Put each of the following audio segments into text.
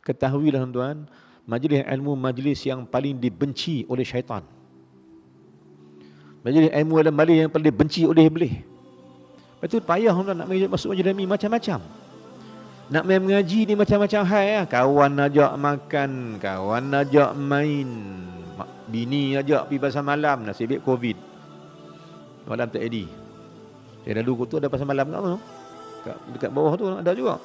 Ketahuilah tuan, majlis ilmu majlis yang paling dibenci oleh syaitan. Majlis ilmu adalah majlis yang paling dibenci oleh iblis. Lepas tu payah tuan nak masuk majlis ilmu macam-macam. Nak main mengaji ni macam-macam hal ya. Kawan ajak makan, kawan ajak main, bini ajak pergi pasar malam, nasib baik Covid. Malam tak jadi. Saya dulu tu ada pasar malam kat mana? Dekat bawah tu ada juga.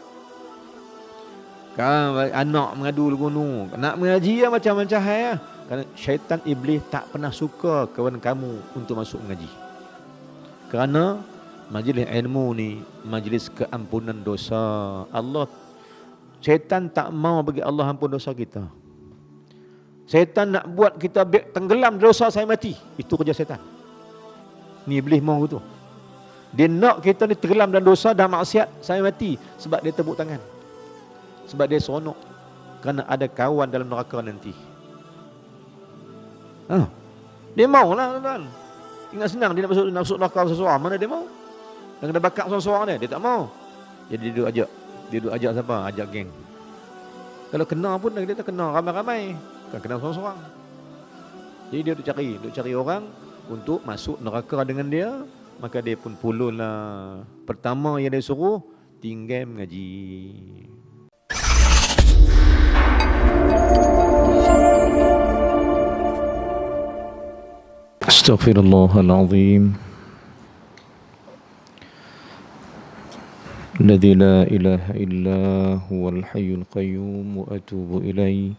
Kan anak mengadu gunung. Nak mengaji ya macam-macam hal ya. Kerana syaitan iblis tak pernah suka kawan kamu untuk masuk mengaji. Kerana majlis ilmu ni majlis keampunan dosa. Syaitan tak mau bagi Allah ampun dosa kita. Syaitan nak buat kita tenggelam dosa saya mati. Itu kerja syaitan. Ni iblis mau tu. Dia nak kita ni tenggelam dalam dosa dan maksiat saya mati sebab dia tepuk tangan. Sebab dia seronok kerana ada kawan dalam neraka nanti. Dia maulah tuan. Ingat senang dia nak masuk neraka seseorang, mana dia mau? Nak kena bakar seorang-seorang dia tak mau. Jadi dia duduk ajak siapa? Ajak geng. Kalau kena pun dia tak kena ramai-ramai. Kan kena seorang-seorang. Jadi dia duduk cari orang untuk masuk neraka dengan dia. Maka dia pun pulunlah. Pertama yang dia suruh, tinggal mengaji. Astaghfirullahalazim. Alladzi la ilaha illa huwal hayyul qayyum wa atubu ilaih.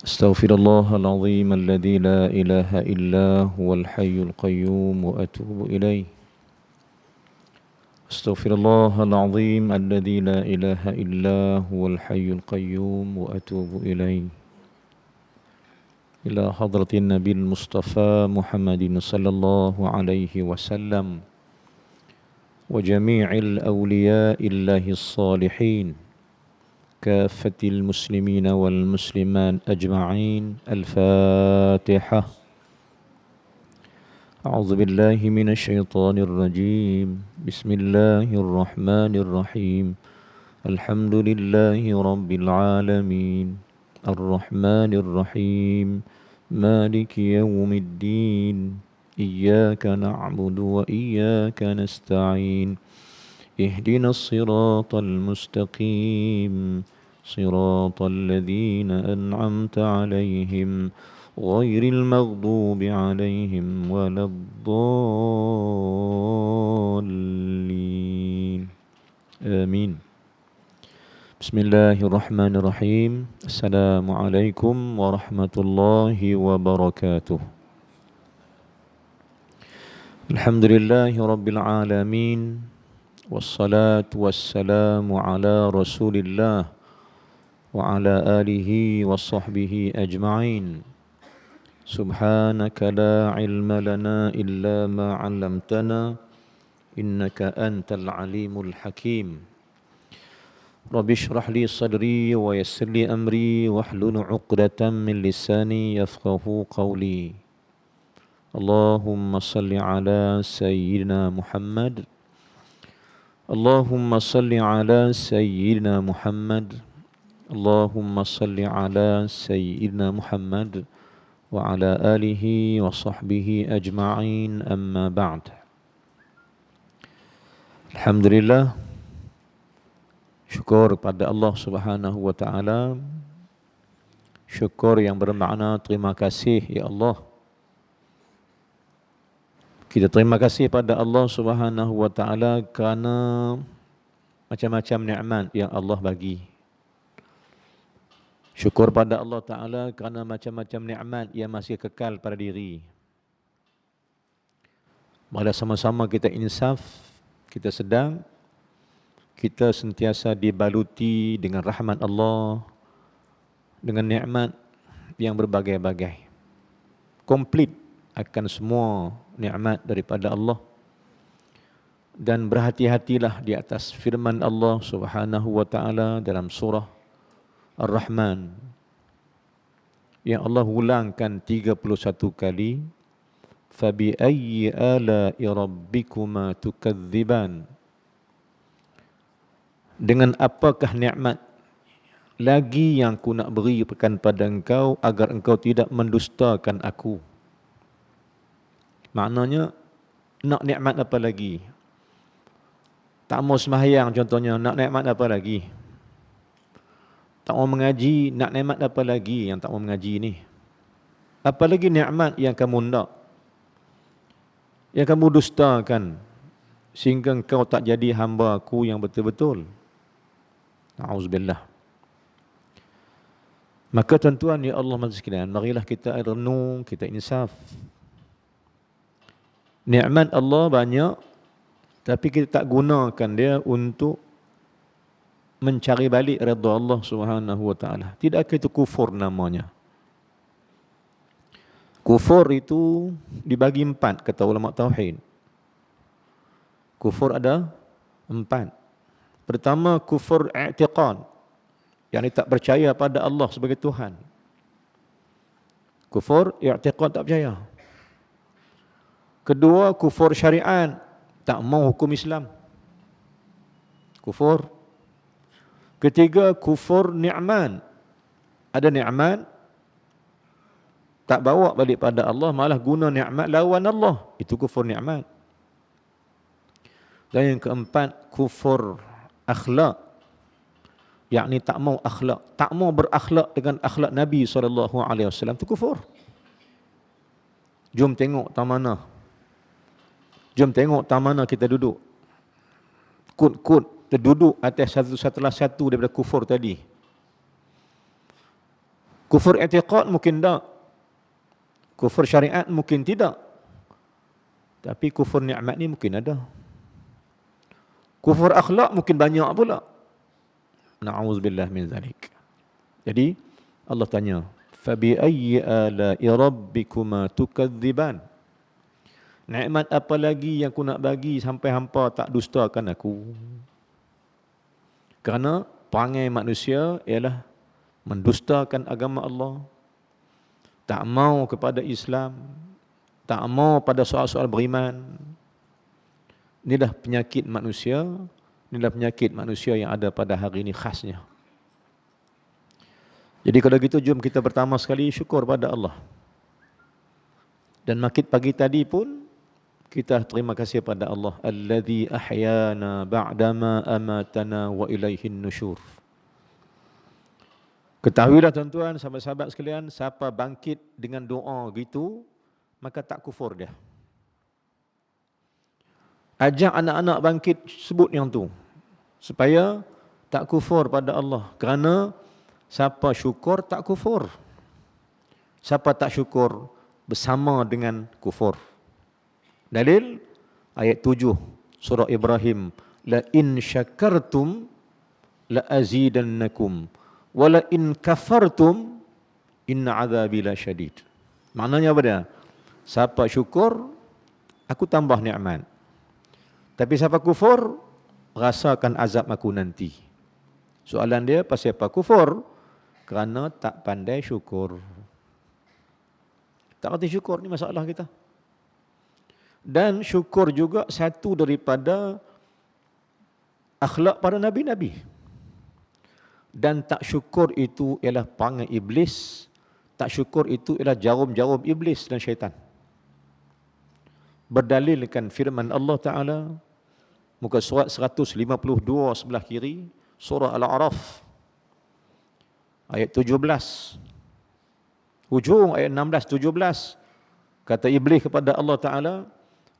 Astaghfirullahalazim alladzi la ilaha illa huwal hayyul qayyum wa atubu ilaih. Astaghfirullahalazim alladzi la ilaha illa huwal hayyul qayyum wa atubu ilaih. Ila hadratin Nabil Mustafa Muhammadin sallallahu alaihi wasallam wa jami'il awliya'illahi as-salihin kafatil muslimina wal muslimat ajma'in. Al-Fatihah. A'udzu billahi minasy syaithanir rajim. Bismillahirrahmanirrahim. Alhamdulillahi rabbil alamin. Ar-Rahmanir Rahim. Maliki yaumiddin. Iyyaka na'budu wa iyyaka nasta'in. Ihdinas siratal mustaqim. Siratal ladzina an'amta 'alaihim ghairil maghdubi 'alaihim waladdallin. Amin. Bismillahirrahmanirrahim. Assalamualaikum warahmatullahi wabarakatuh. Alhamdulillahi rabbil alamin. Wassalatu wassalamu ala rasulillah wa ala alihi wa sahbihi ajma'in. Subhanaka la ilma lana illa ma 'allamtana innaka antal alimul hakim. Rabbi shrah li sadri wa yassir li amri wahlul 'uqdatam min lisani yafqahu qawli. Allahumma salli ala sayyidina Muhammad. Allahumma salli ala sayyidina Muhammad. Allahumma salli ala sayyidina Muhammad wa ala alihi wa sahbihi ajma'in, amma ba'd. Alhamdulillah, syukur pada Allah Subhanahu wa taala. Syukur yang bermakna terima kasih ya Allah. Kita terima kasih pada Allah Subhanahu wa taala kerana macam-macam nikmat yang Allah bagi. Syukur pada Allah taala kerana macam-macam nikmat yang masih kekal pada diri. Mari sama-sama kita insaf, kita sedang, kita sentiasa dibaluti dengan rahmat Allah, dengan nikmat yang berbagai-bagai. Komplit akan semua nikmat daripada Allah. Dan berhati-hatilah di atas firman Allah Subhanahu wa taala dalam surah Ar-Rahman yang Allah ulangkan 31 kali. Fabi ayyi ala'i rabbikuma tukadziban. Dengan apakah nikmat lagi yang ku nak berikan pada engkau agar engkau tidak mendustakan aku. Maknanya, nak nikmat apa lagi? Tak mau sembahyang contohnya, nak nikmat apa lagi? Tak mau mengaji, nak nikmat apa lagi yang tak mau mengaji ni? Apa lagi nikmat yang kamu nak? Yang kamu dustakan sehingga engkau tak jadi hamba aku yang betul-betul. Na'udzubillah. Maka tuan-tuan ya Allah maksud sekalian, marilah kita renung, kita insaf. Nikmat Allah banyak, tapi kita tak gunakan dia untuk mencari balik redha Allah Subhanahu wa taala. Tidakkah itu kufur namanya? Kufur itu dibagi 4 kata ulama tauhid. Kufur ada 4. Pertama, kufur i'tiqad, yang tak percaya pada Allah sebagai Tuhan. Kufur i'tiqad, tak percaya. Kedua, kufur syariat, tak mau hukum Islam. Kufur. Ketiga, kufur ni'man. Ada ni'man, tak bawa balik pada Allah, malah guna ni'mat lawan Allah. Itu kufur ni'mat. Dan yang keempat, kufur akhlak. Yakni tak mau akhlak, tak mau berakhlak dengan akhlak Nabi SAW. Itu kufur. Jom tengok tamanah. Jom tengok tamanah kita duduk. Kut-kut terduduk atas setelah satu daripada kufur tadi. Kufur i'tiqad mungkin tak. Kufur syariat mungkin tidak. Tapi kufur nikmat ni mungkin ada. Kufur akhlak mungkin banyak pula. Na'udzubillah min zalik. Jadi Allah tanya, "Fabi ayyi ala'i rabbikuma tukadziban?" Nikmat apa lagi yang aku nak bagi sampai hampa tak dustakan aku? Kerana perangai manusia ialah mendustakan agama Allah, tak mau kepada Islam, tak mau pada soal-soal beriman. Inilah penyakit manusia, inilah penyakit manusia yang ada pada hari ini khasnya. Jadi kalau gitu, jom kita pertama sekali syukur pada Allah. Dan makit pagi tadi pun kita terima kasih pada Allah, Alladzi ahyana ba'dama amatana wa ilaihin nusyur. Ketahuilah tuan-tuan, sahabat-sahabat sekalian, siapa bangkit dengan doa gitu, maka tak kufur dia. Ajak anak-anak bangkit, sebut yang tu, supaya tak kufur pada Allah. Kerana siapa syukur tak kufur. Siapa tak syukur bersama dengan kufur. Dalil ayat 7 surah Ibrahim, la in syakartum la azidannakum wa la in kafartum inna azabi lasyadid. Maknanya apa dia? Siapa syukur, aku tambah nikmat. Tapi siapa kufur, rasakan azab aku nanti. Soalan dia, pasal apa kufur? Kerana tak pandai syukur. Tak reti syukur, ni masalah kita. Dan syukur juga satu daripada akhlak para nabi-nabi. Dan tak syukur itu ialah perangai iblis. Tak syukur itu ialah jarum-jarum iblis dan syaitan. Berdalilkan firman Allah Ta'ala, muka surat 152 sebelah kiri, surah Al-A'raf, ayat 17. Hujung ayat 16-17, kata iblis kepada Allah Ta'ala,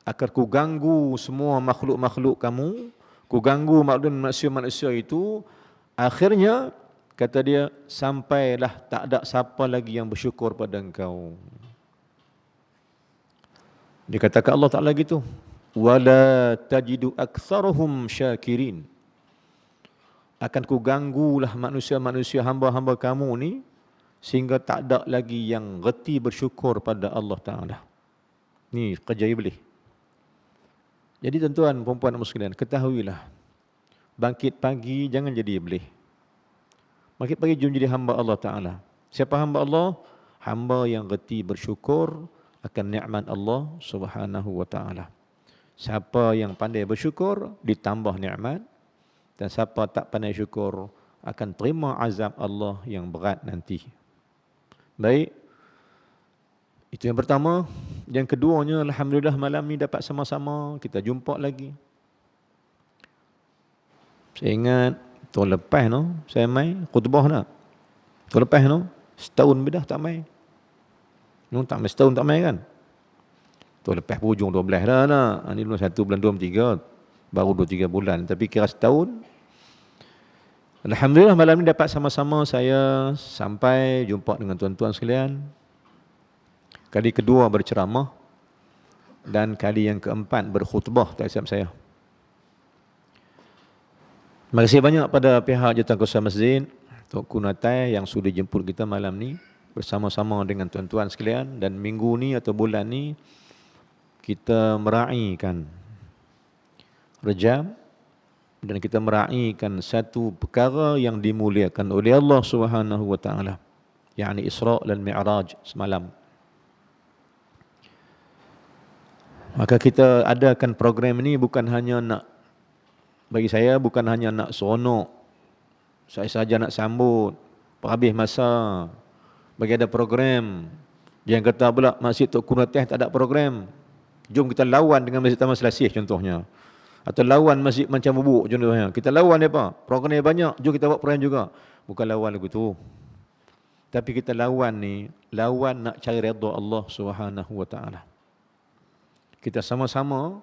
akan ku ganggu semua makhluk-makhluk kamu, ku ganggu manusia-manusia itu, akhirnya, kata dia, sampailah tak ada siapa lagi yang bersyukur pada engkau. Dikatakan Allah Ta'ala gitu, wala tajidu aktsaruhum syakirin. Akan ku ganggulah manusia-manusia hamba-hamba kamu ni, sehingga tak ada lagi yang reti bersyukur pada Allah Ta'ala. Ni kerja iblis. Jadi tuan-tuan, perempuan dan sekalian, ketahuilah, bangkit pagi jangan jadi iblis. Bangkit pagi jom jadi hamba Allah Ta'ala. Siapa hamba Allah? Hamba yang reti bersyukur akan nikmat Allah Subhanahu wa Ta'ala. Siapa yang pandai bersyukur, ditambah nikmat. Dan siapa tak pandai syukur, akan terima azab Allah yang berat nanti. Baik, itu yang pertama. Yang keduanya, alhamdulillah malam ni dapat sama-sama kita jumpa lagi. Saya ingat tahun lepas saya mai khutbah nak. Tahun lepas setahun dah tak mai. Tak mai setahun tak mai kan. Tahun lepas hujung 12 dah nak. Ni belum 1 bulan 2 3. Baru 2-3 bulan. Tapi kira setahun. Alhamdulillah malam ni dapat sama-sama saya sampai jumpa dengan tuan-tuan sekalian. Kali kedua berceramah dan kali yang keempat berkhutbah tak silap saya. Terima kasih banyak pada pihak Jawatankuasa Masjid, Tok Kunatai yang sudah jemput kita malam ni bersama-sama dengan tuan-tuan sekalian, dan minggu ni atau bulan ni kita meraihkan Rejab dan kita meraihkan satu perkara yang dimuliakan oleh Allah Subhanahu wa taala, yakni Isra dan Mi'raj semalam. Maka kita adakan program ini bukan hanya nak, bagi saya bukan hanya nak seronok, saya saja nak sambut, habis masa, bagi ada program. Jangan kata pula Masjid Tok Kunatai tak ada program. Jom kita lawan dengan Masjid Taman Selasih contohnya. Atau lawan Masjid Macam Bubuk contohnya. Kita lawan apa? Program banyak, jom kita buat program juga. Bukan lawan lagu tu. Tapi kita lawan ni, lawan nak cari redha Allah Subhanahu wa taala. Kita sama-sama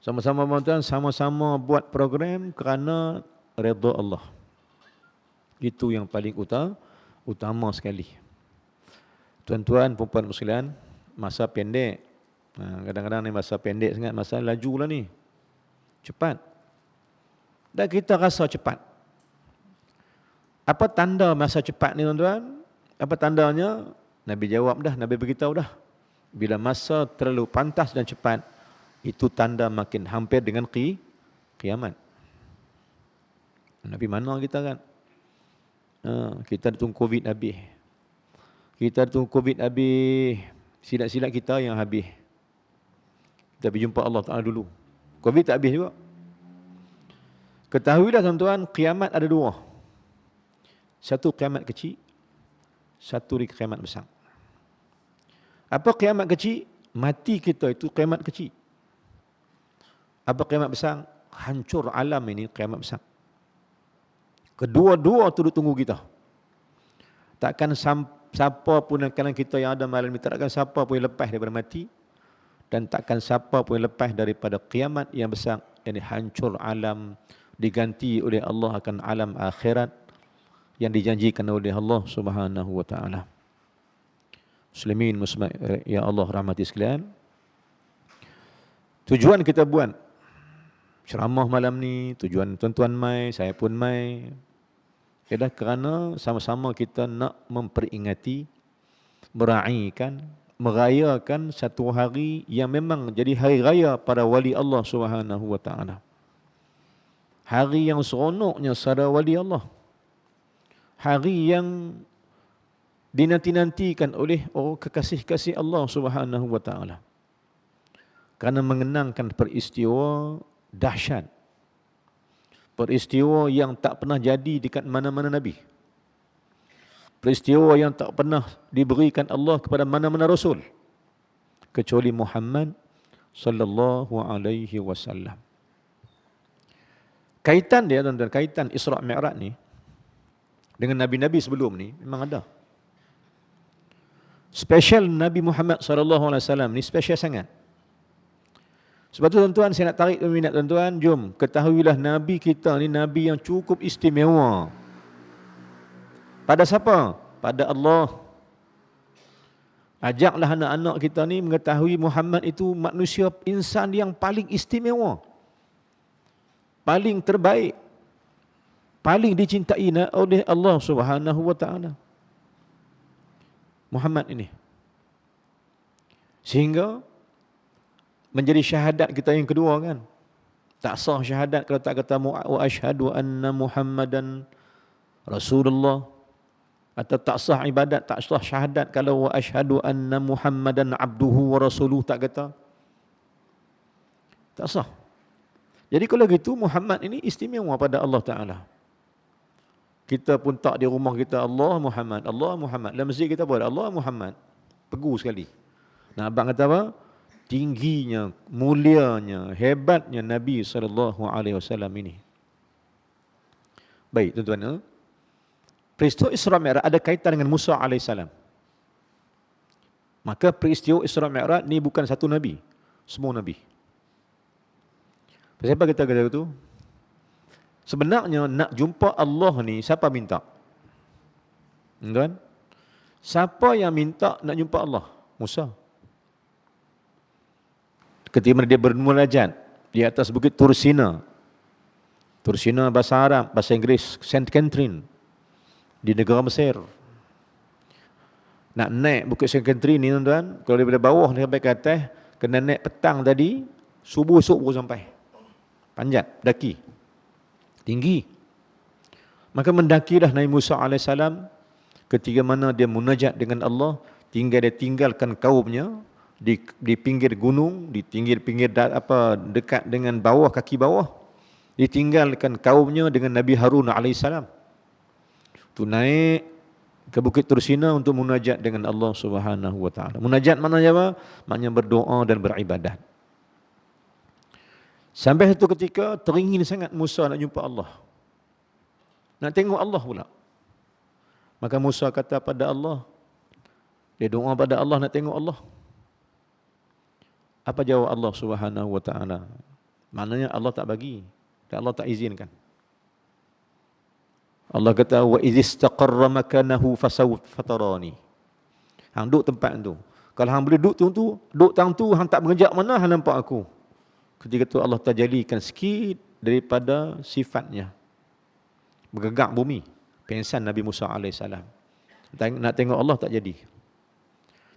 tuan, sama-sama buat program kerana redha Allah. Itu yang paling utama sekali. Tuan-tuan, puan-puan sekalian, masa pendek. Kadang-kadang ni masa pendek sangat, masa laju lah ni. Cepat. Dan kita rasa cepat. Apa tanda masa cepat ni tuan-tuan? Apa tandanya? Nabi jawab dah, Nabi beritahu dah. Bila masa terlalu pantas dan cepat, itu tanda makin hampir dengan kiamat. Nabi mana kita kan? Kita tunggu COVID habis. Kita tunggu COVID habis. Silat-silat kita yang habis. Kita pergi jumpa Allah Ta'ala dulu. COVID tak habis juga. Ketahuilah tuan-tuan, kiamat ada dua. Satu kiamat kecil, satu kiamat besar. Apa kiamat kecil? Mati kita itu kiamat kecil. Apa kiamat besar? Hancur alam ini kiamat besar. Kedua-dua tu tunggu kita. Takkan siapa pun kalangan kita yang ada malam ini, takkan siapa pun yang lepas daripada mati, dan takkan siapa pun yang lepas daripada kiamat yang besar, yang hancur alam, diganti oleh Allah akan alam akhirat yang dijanjikan oleh Allah Subhanahu wa taala. Muslimin muslimat ya Allah rahmati sekalian. Tujuan kita buat ceramah malam ni, tujuan tuan-tuan mai, saya pun mai, ialah kerana sama-sama kita nak memperingati, meraihkan, merayakan satu hari yang memang jadi hari raya para wali Allah Subhanahu wa taala. Hari yang seronoknya para wali Allah. Hari yang dinanti-nantikan oleh kekasih-kasih Allah Subhanahu wa taala. Kerana mengenangkan peristiwa dahsyat. Peristiwa yang tak pernah jadi dekat mana-mana nabi. Peristiwa yang tak pernah diberikan Allah kepada mana-mana rasul kecuali Muhammad sallallahu alaihi wasallam. Kaitan dia tuan-tuan, kaitan Isra Mi'raj ni dengan nabi-nabi sebelum ni memang ada. Special Nabi Muhammad SAW ni special sangat. Sebab tu tuan-tuan, saya nak tarik minat tuan-tuan, jom ketahuilah Nabi kita ni Nabi yang cukup istimewa. Pada siapa? Pada Allah. Ajaklah anak-anak kita ni mengetahui Muhammad itu manusia, insan yang paling istimewa, paling terbaik, paling dicintai oleh Allah Subhanahu wa taala. Muhammad ini. Sehingga menjadi syahadat kita yang kedua kan. Tak sah syahadat kalau tak kata wa asyhadu anna Muhammadan Rasulullah. Atau tak sah ibadat, tak sah syahadat kalau wa asyhadu anna Muhammadan abduhu wa rasuluh, tak kata. Tak sah. Jadi kalau gitu Muhammad ini istimewa pada Allah Ta'ala. Kita pun tak di rumah kita Allah Muhammad, Allah Muhammad. Dalam masjid kita pun ada Allah Muhammad. Pegu sekali. Nah, abang kata apa? Tingginya, mulianya, hebatnya Nabi SAW ini. Baik, tuan-tuan. Peristiwa Isra Mi'raj ada kaitan dengan Musa AS. Maka peristiwa Isra Mi'raj ni bukan satu Nabi. Semua Nabi. Siapa kita kata itu? Sebenarnya nak jumpa Allah ni siapa minta? Tuan? Siapa yang minta nak jumpa Allah? Musa. Ketika dia bermunajat di atas bukit Tursina. Tursina bahasa Arab, bahasa Inggeris Saint Catherine di negara Mesir. Nak naik bukit Saint Catherine ni tuan-tuan, kalau daripada bawah sampai ke atas, kena naik petang tadi, subuh esok baru sampai. Panjat, daki. Tinggi. Maka mendakilah Nabi Musa AS ketika mana dia munajat dengan Allah, dia tinggalkan kaumnya di pinggir gunung, di pinggir dekat dengan bawah, kaki bawah, ditinggalkan kaumnya dengan Nabi Harun AS. Tu naik ke Bukit Tursina untuk munajat dengan Allah Subhanahu wa taala. Munajat maknanya apa? Maknanya berdoa dan beribadat. Sampai satu ketika teringin sangat Musa nak jumpa Allah. Nak tengok Allah pula. Maka Musa kata pada Allah, dia doa pada Allah nak tengok Allah. Apa jawab Allah Subhanahu wa taala? Maknanya Allah tak bagi, dan Allah tak izinkan. Allah kata wa izistaqarra makanahu fatarani. Hang duduk tempat tu. Kalau hang boleh duduk tang tu, hang tak mengejak mana hang nampak aku. Ketika tu Allah terjadikan sikit daripada sifatnya. Bergegak bumi. Pengsan Nabi Musa AS. Nak tengok Allah tak jadi.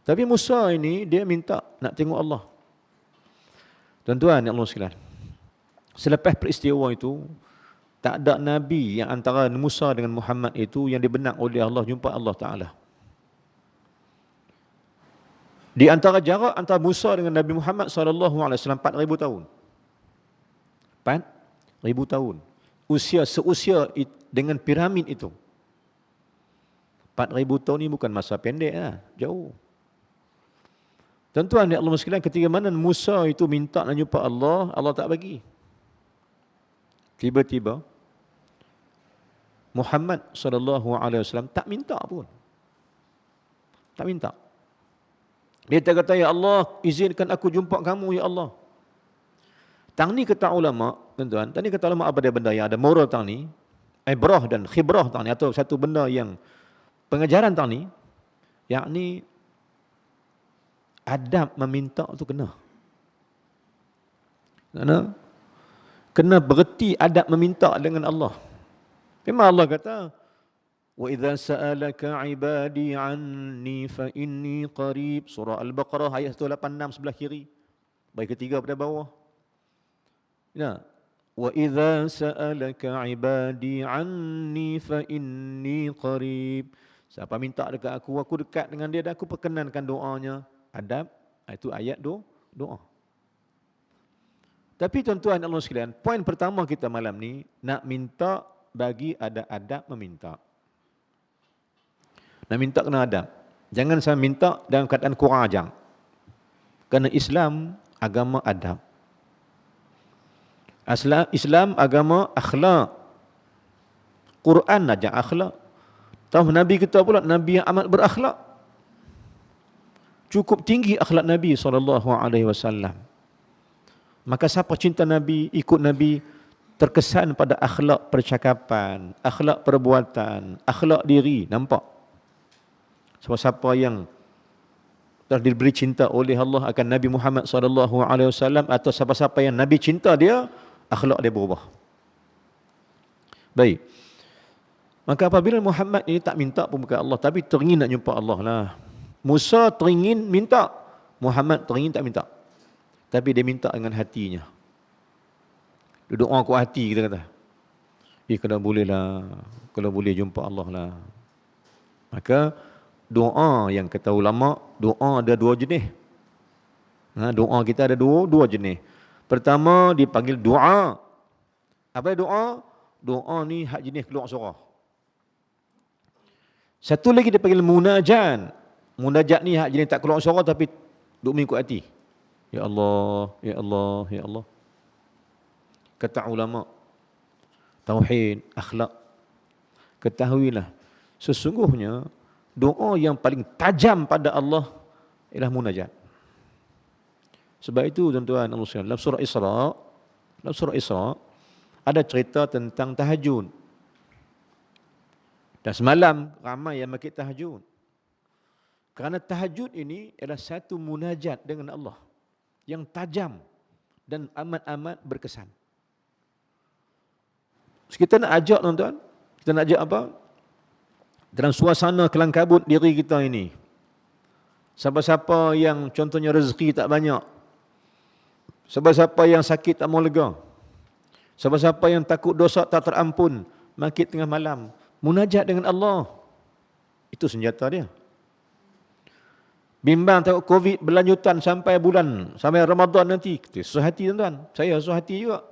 Tapi Musa ini dia minta nak tengok Allah. Tuan-tuan yang Allah sekalian. Selepas peristiwa itu, tak ada Nabi yang antara Musa dengan Muhammad itu yang dibenak oleh Allah jumpa Allah Ta'ala. Di antara jarak antara Musa dengan Nabi Muhammad SAW 4,000 tahun. 4,000 tahun. Seusia dengan piramid itu. 4,000 tahun ni bukan masa pendek lah, jauh. Tuan-tuan ya Allah sekalian, ketika mana Musa itu minta nak jumpa Allah, Allah tak bagi. Tiba-tiba Muhammad SAW tak minta pun. Tak minta. Dia kata, ya Allah, izinkan aku jumpa kamu, ya Allah. Tang ni kata ulama, tuan-tuan, tadi kata ulama apa dia benda yang ada moral tang ni, ibrah dan khibrah tang ni, atau satu benda yang pengajaran tang ni, yakni adab meminta tu kena. Kena bererti adab meminta dengan Allah. Memang Allah kata, wa idza sa'alaka 'ibadi 'anni fa inni qarib. Surah Al-Baqarah ayat 186 sebelah kiri. Baik ketiga pada bawah. Ya. Wa idza sa'alaka 'ibadi 'anni fa inni qarib. Siapa minta dekat aku dekat dengan dia dan aku perkenankan doanya. Adab, itu ayat doa. Tapi tuan-tuan Allah sekalian, poin pertama kita malam ni, nak minta bagi ada adab meminta. Nak minta kena adab. Jangan saya minta dalam keadaan kurang ajar. Kerana Islam agama adab. Islam agama akhlak. Quran ajar akhlak. Tahu Nabi kita pula Nabi yang amat berakhlak. Cukup tinggi akhlak Nabi SAW. Maka siapa cinta Nabi, ikut Nabi, terkesan pada akhlak percakapan, akhlak perbuatan, akhlak diri. Nampak? Siapa-siapa yang telah diberi cinta oleh Allah akan Nabi Muhammad SAW, atau siapa-siapa yang Nabi cinta dia, akhlak dia berubah. Baik. Maka apabila Muhammad ini tak minta pun bukan Allah, tapi teringin nak jumpa Allah lah. Musa teringin minta, Muhammad teringin tak minta. Tapi dia minta dengan hatinya. Dia doa kuat hati, kita kata. Kalau boleh lah, kalau boleh jumpa Allah lah. Maka doa yang kata ulama, doa ada dua jenis. Doa kita ada dua jenis. Pertama dipanggil doa. Apa doa? Doa ni hak jenis keluar suara. Satu lagi dia panggil munajat. Munajat ni hak jenis tak keluar suara tapi duk mengikut hati. Ya Allah, ya Allah, ya Allah. Kata ulama tauhid, akhlak, ketahuilah sesungguhnya doa yang paling tajam pada Allah ialah munajat. Sebab itu tuan-tuan Allah sekalian, dalam surah Isra ada cerita tentang tahajud. Dan semalam ramai yang makit tahajud. Kerana tahajud ini adalah satu munajat dengan Allah yang tajam dan amat-amat berkesan. So, kita nak ajak tuan-tuan, kita nak ajak apa? Dalam suasana kelang kabut diri kita ini. Siapa-siapa yang contohnya rezeki tak banyak, siapa-siapa yang sakit tak mau lega, siapa-siapa yang takut dosa tak terampun, makit tengah malam, munajat dengan Allah. Itu senjata dia. Bimbang takut Covid berlanjutan sampai Ramadan nanti. Susah hati tuan-tuan. Saya susah hati juga.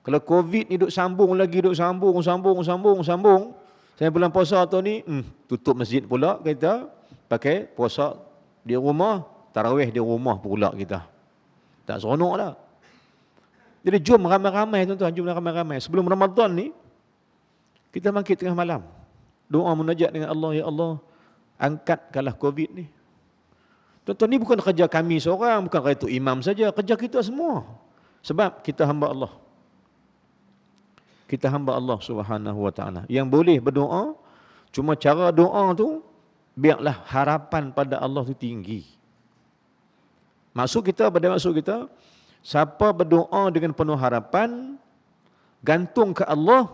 Kalau Covid ni duk sambung lagi, duk sambung. Saya bulan puasa tu ni, tutup masjid pula kita, pakai puasa di rumah, tarawih di rumah pula kita. Tak seronok dah. Jadi jom ramai-ramai tuan-tuan, jom ramai-ramai. Sebelum Ramadan ni, kita bangkit tengah malam. Doa munajat dengan Allah, ya Allah, angkatkanlah Covid ni. Tuan-tuan, ni bukan kerja kami seorang, bukan kerja tu imam saja, kerja kita semua. Sebab kita hamba Allah. Kita hamba Allah Subhanahu wa taala. Yang boleh berdoa, cuma cara doa tu biarlah harapan pada Allah tu tinggi. Maksud kita, siapa berdoa dengan penuh harapan, gantung ke Allah,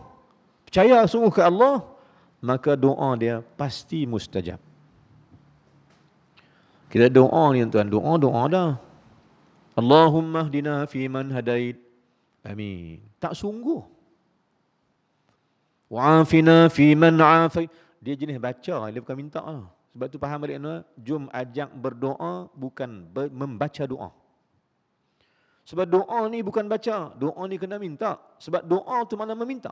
percaya sungguh ke Allah, maka doa dia pasti mustajab. Kita doa ni tuan, doa dah. Allahumma hdina fi man hadait. Amin. Tak sungguh. Wa'afina fi man afait. Dia jenis baca, dia bukan minta lah. Sebab tu faham balik tuan, jom ajak berdoa bukan membaca doa. Sebab doa ni bukan baca, doa ni kena minta. Sebab doa tu mana meminta.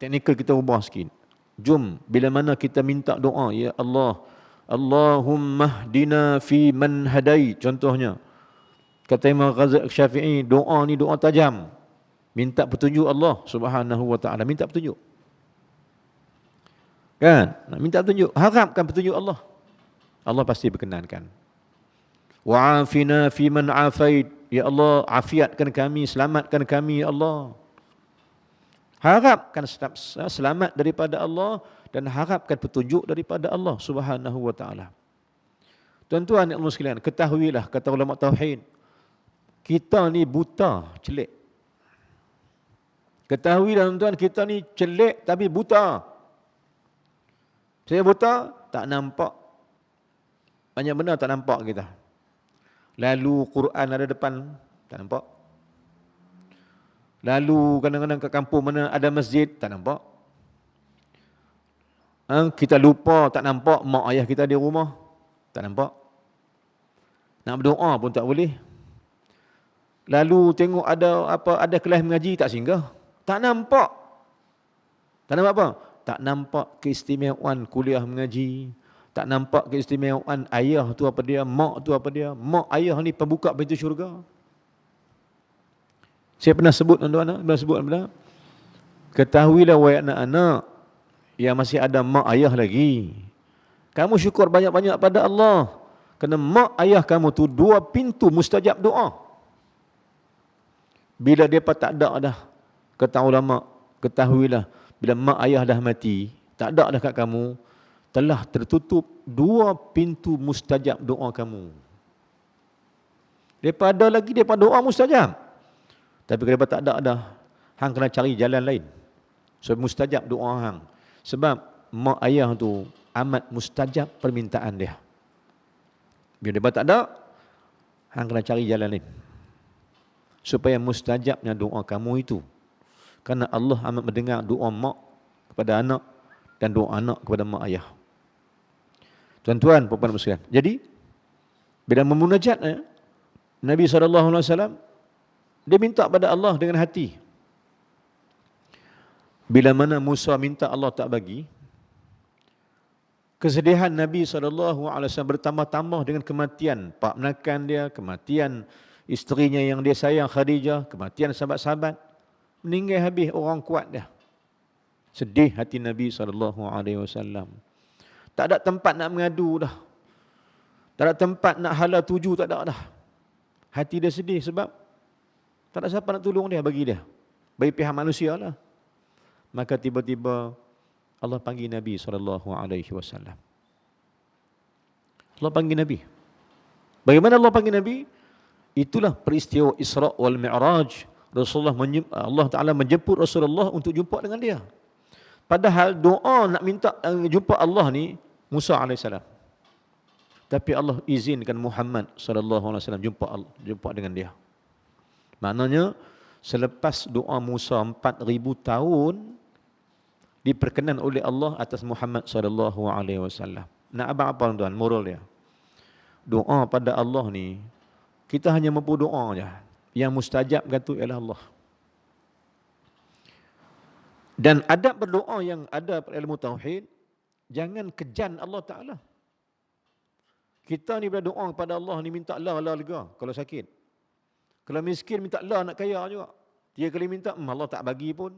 Teknikal kita ubah sikit. Jom bila mana kita minta doa, ya Allah, Allahumma hdina fi man hadait. Contohnya, kata Imam Ghazali Syafi'i, doa ni doa tajam. Minta petunjuk Allah Subhanahu wa taala, minta petunjuk. Kan? Nak minta petunjuk, harapkan petunjuk Allah. Allah pasti berkenankan. Wa'afina fi man afait. Ya Allah, afiatkan kami, selamatkan kami ya Allah. Harapkan selamat daripada Allah dan harapkan petunjuk daripada Allah Subhanahu wa taala. Tuan-tuan yang sekalian, ketahuilah kata ulama tauhid, kita ni buta, celik. Ketahuilah tuan-tuan, kita ni celik tapi buta. Saya buta, tak nampak. Banyak benda tak nampak kita. Lalu Quran ada depan, tak nampak. Lalu kadang-kadang ke kampung mana ada masjid, tak nampak. Kita lupa, tak nampak mak ayah kita di rumah, tak nampak. Nak berdoa pun tak boleh. Lalu tengok ada kelas mengaji, tak singgah, tak nampak. Tak nampak apa? Tak nampak keistimewaan kuliah mengaji, tak nampak keistimewaan ayah tu apa dia, mak tu apa dia. Mak ayah ni pembuka pintu syurga. Saya pernah sebut tuan-tuan, ketahuilah wahai anak-anak yang masih ada mak ayah lagi, kamu syukur banyak-banyak pada Allah, kerana mak ayah kamu tu dua pintu mustajab doa. Bila mereka tak ada dah, kata ulama, ketahuilah bila mak ayah dah mati, tak ada dah kat kamu, telah tertutup dua pintu mustajab doa kamu. Mereka ada lagi, mereka doa mustajab. Tapi kalau tak ada dah, hang kena cari jalan lain. So mustajab doa hang. Sebab mak ayah tu amat mustajab permintaan dia. Bila dia tak ada, hang kena cari jalan lain. Supaya mustajabnya doa kamu itu. Kerana Allah amat mendengar doa mak kepada anak dan doa anak kepada mak ayah. Tuan-tuan, puan-puan sekalian. Jadi, bila memunajat Nabi SAW, dia minta pada Allah dengan hati. Bila mana Musa minta Allah tak bagi, Kesedihan Nabi SAW bertambah-tambah dengan kematian pak menakan dia, kematian isterinya yang dia sayang Khadijah, kematian sahabat-sahabat. Meninggal habis orang kuat dah. Sedih hati Nabi SAW. Tak ada tempat nak mengadu dah. Tak ada tempat nak hala tuju, tak ada dah. Hati dia sedih sebab tak ada siapa nak tolong dia, bagi dia. Bagi pihak manusia lah. Maka tiba-tiba Allah panggil Nabi SAW. Allah panggil Nabi. Bagaimana Allah panggil Nabi? Itulah peristiwa Isra wal Mi'raj. Allah Ta'ala menjemput Rasulullah untuk jumpa dengan dia. Padahal doa nak minta jumpa Allah ni Musa AS. Tapi Allah izinkan Muhammad SAW jumpa dengan dia. Maknanya selepas doa Musa 4,000 tahun diperkenan oleh Allah atas Muhammad SAW. Nak abang apa tuan? Moral dia. Doa pada Allah ni kita hanya mampu doa je. Yang mustajab kata ialah Allah. Dan adab berdoa yang ada pada ilmu tauhid, jangan kejan Allah Ta'ala. Kita ni bila doa kepada Allah ni minta Allah lega kalau sakit. Kalau miskin minta Allah nak kaya juga. 3 kali minta Allah tak bagi pun.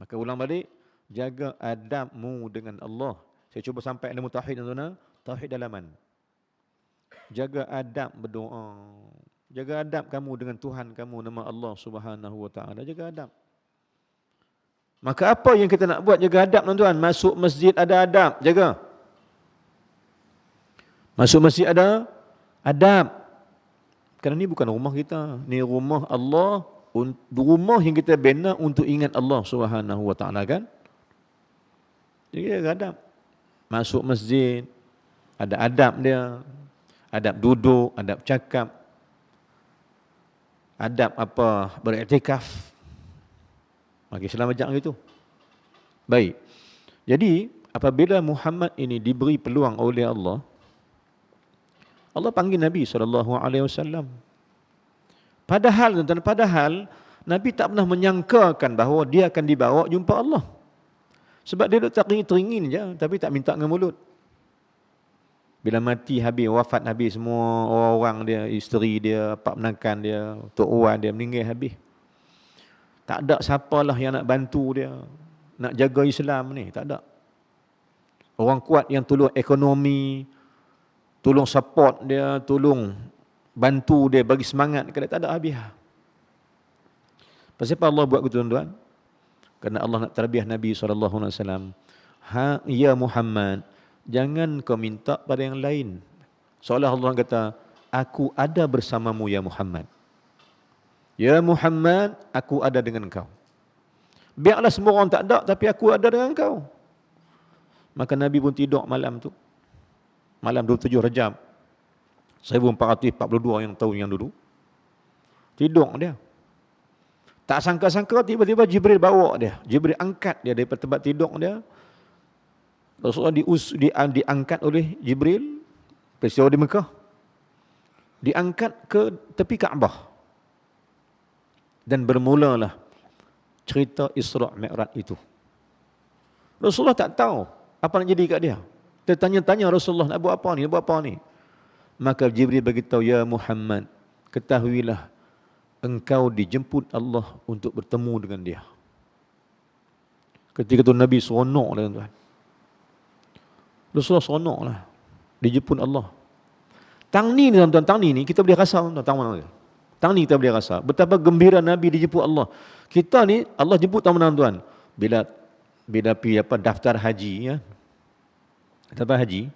Maka ulang balik, jaga adabmu dengan Allah. Saya cuba sampai ilmu tauhid tuan-tuan, tauhid dalaman. Jaga adab berdoa. Jaga adab kamu dengan Tuhan kamu, nama Allah Subhanahu wa taala. Jaga adab. Maka apa yang kita nak buat jaga adab tuan-tuan? Masuk masjid ada adab, jaga. Masuk masjid ada adab. Kerana ni bukan rumah kita, ni rumah Allah, rumah yang kita bina untuk ingat Allah Subhanahu wa taala kan? Jadi jaga adab. Masuk masjid ada adab dia. Adab duduk, adab cakap. Adab apa? Beriktikaf. Bagi Islam ajak gitu. Baik. Jadi, apabila Muhammad ini diberi peluang oleh Allah, Allah panggil Nabi SAW. Padahal Nabi tak pernah menyangkakan bahawa dia akan dibawa jumpa Allah. Sebab dia duduk teringin je, tapi tak minta dengan mulut. Bila mati habis, wafat habis semua orang-orang dia, isteri dia, pak menakan dia, tok Wan dia meninggal habis. Tak ada siapalah yang nak bantu dia, nak jaga Islam ni, tak ada. Orang kuat yang tolong ekonomi, tolong support dia, tolong bantu dia, bagi semangat dia, tak ada habis. Pasal apa Allah buat begitu tuan-tuan? Kerana Allah nak terbiah Nabi SAW. Ya Muhammad, jangan kau minta pada yang lain. Seolah Allah kata, aku ada bersamamu ya Muhammad. Ya Muhammad, aku ada dengan kau. Biarlah semua orang tak ada, tapi aku ada dengan kau. Maka Nabi pun tidur malam tu. Malam 27 Rajab 1442 yang tahun yang dulu. Tidur dia. Tak sangka-sangka tiba-tiba Jibril bawa dia. Jibril angkat dia daripada tempat tidur dia. Rasulullah diangkat oleh Jibril, peristiwa di Mekah, diangkat ke tepi Kaabah. Dan bermulalah cerita Isra' Mi'raj itu. Rasulullah tak tahu apa nak jadi kat dia. Dia tanya-tanya Rasulullah, nak buat apa ni, nak buat apa ni. Maka Jibril beritahu, ya Muhammad, ketahuilah engkau dijemput Allah untuk bertemu dengan dia. Ketika itu Nabi seronok lah tuan-tuan. Rasulullah seronok lah. Dijemput Allah. Tang ni tuan-tuan, tang ni kita boleh rasa tuan-tuan. Tang ni kita boleh rasa. Betapa gembira Nabi dijemput Allah. Kita ni Allah jemput tuan-tuan. Bila pergi daftar haji ya. Daftar haji.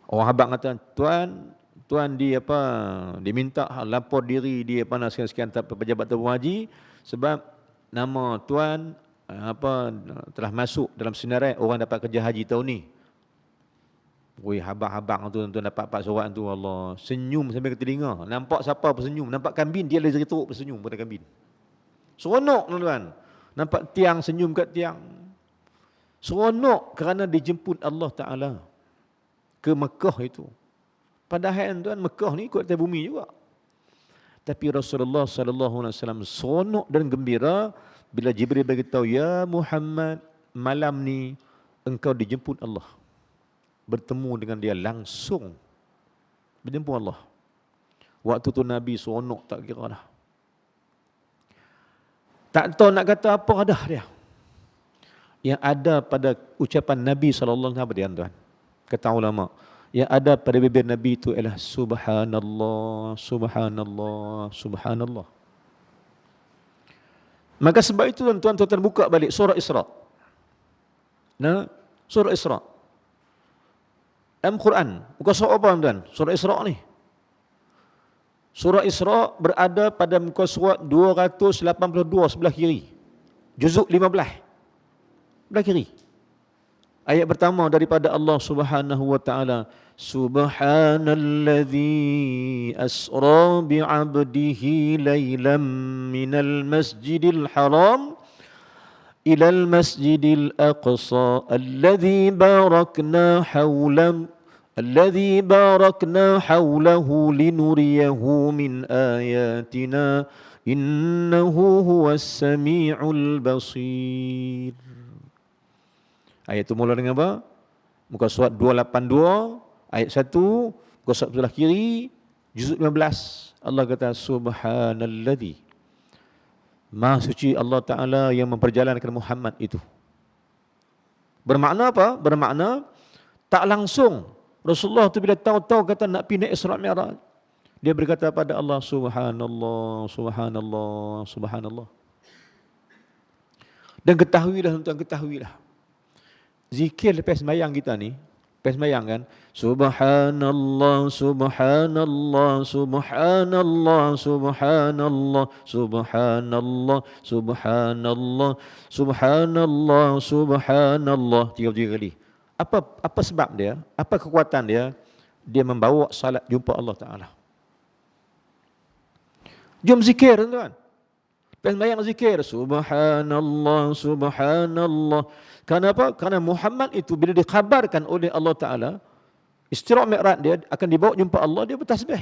Orang habaq kata, tuan diminta lapor diri dia sekian-sekian pejabat tabung haji sebab nama tuan telah masuk dalam senarai orang dapat kerja haji tahun ni. Woi, habaq-habaq tu tuan dapat surat tu, Allah senyum sampai ke telinga. Nampak siapa bersenyum, nampak kambing dia lagi teruk bersenyum pada kambing. Seronok tuan-tuan. Nampak tiang senyum kat tiang. Seronok kerana dijemput Allah Taala ke Mekah itu. Padahal tuan Mekah ni ikut atas bumi juga. Tapi Rasulullah sallallahu alaihi wasallam seronok dan gembira bila Jibril beritahu, ya Muhammad, malam ni engkau dijemput Allah. Bertemu dengan dia langsung. Berjumpa Allah. Waktu tu Nabi seronok tak kira dah. Tak tahu nak kata apa dah dia. Yang ada pada ucapan Nabi SAW apa dia tuan? Kata ulama. Yang ada pada bibir Nabi itu ialah Subhanallah, Subhanallah, Subhanallah. Maka sebab itu tuan-tuan buka balik surah Isra. Nah, surah Isra. Dalam Quran, bukan surah apa tuan? Surah Isra ni. Surah Isra berada pada muka surat 282 sebelah kiri. Juzuk 15. Sebelah kiri. Ayat pertama daripada Allah Subhanahu wa taala, Subhanalladzi asra bi'abdihi laylan minal masjidil haram ilal masjidil aqsa alladzi barakna hawlahu linuriyahu min ayatina innahu huwas sami'ul basir. Ayat itu mula dengan apa? Muka surat 282, ayat 1, muka surat sebelah kiri, juzuk 15. Allah kata, Subhanalladzi. Maha suci Allah Ta'ala yang memperjalankan Muhammad itu. Bermakna apa? Bermakna, tak langsung. Rasulullah tu bila tahu-tahu kata nak pindah Isra' Mi'raj, dia berkata pada Allah, Subhanallah, Subhanallah, Subhanallah. Dan ketahuilah, tuan-tuan, ketahuilah. Zikir lepas sembahyang kita ni, lepas sembahyang kan, Subhanallah, Subhanallah, Subhanallah, Subhanallah, Subhanallah, Subhanallah, Subhanallah, Subhanallah, 3 kali. Apa sebab dia? Apa kekuatan dia? Dia membawa salat jumpa Allah Ta'ala. Jom zikir, tuan-tuan. Lepas sembahyang zikir, Subhanallah, Subhanallah. Kenapa? Kerana Muhammad itu bila dikhabarkan oleh Allah Ta'ala, Isra' Mi'raj dia akan dibawa jumpa Allah, dia bertasbih.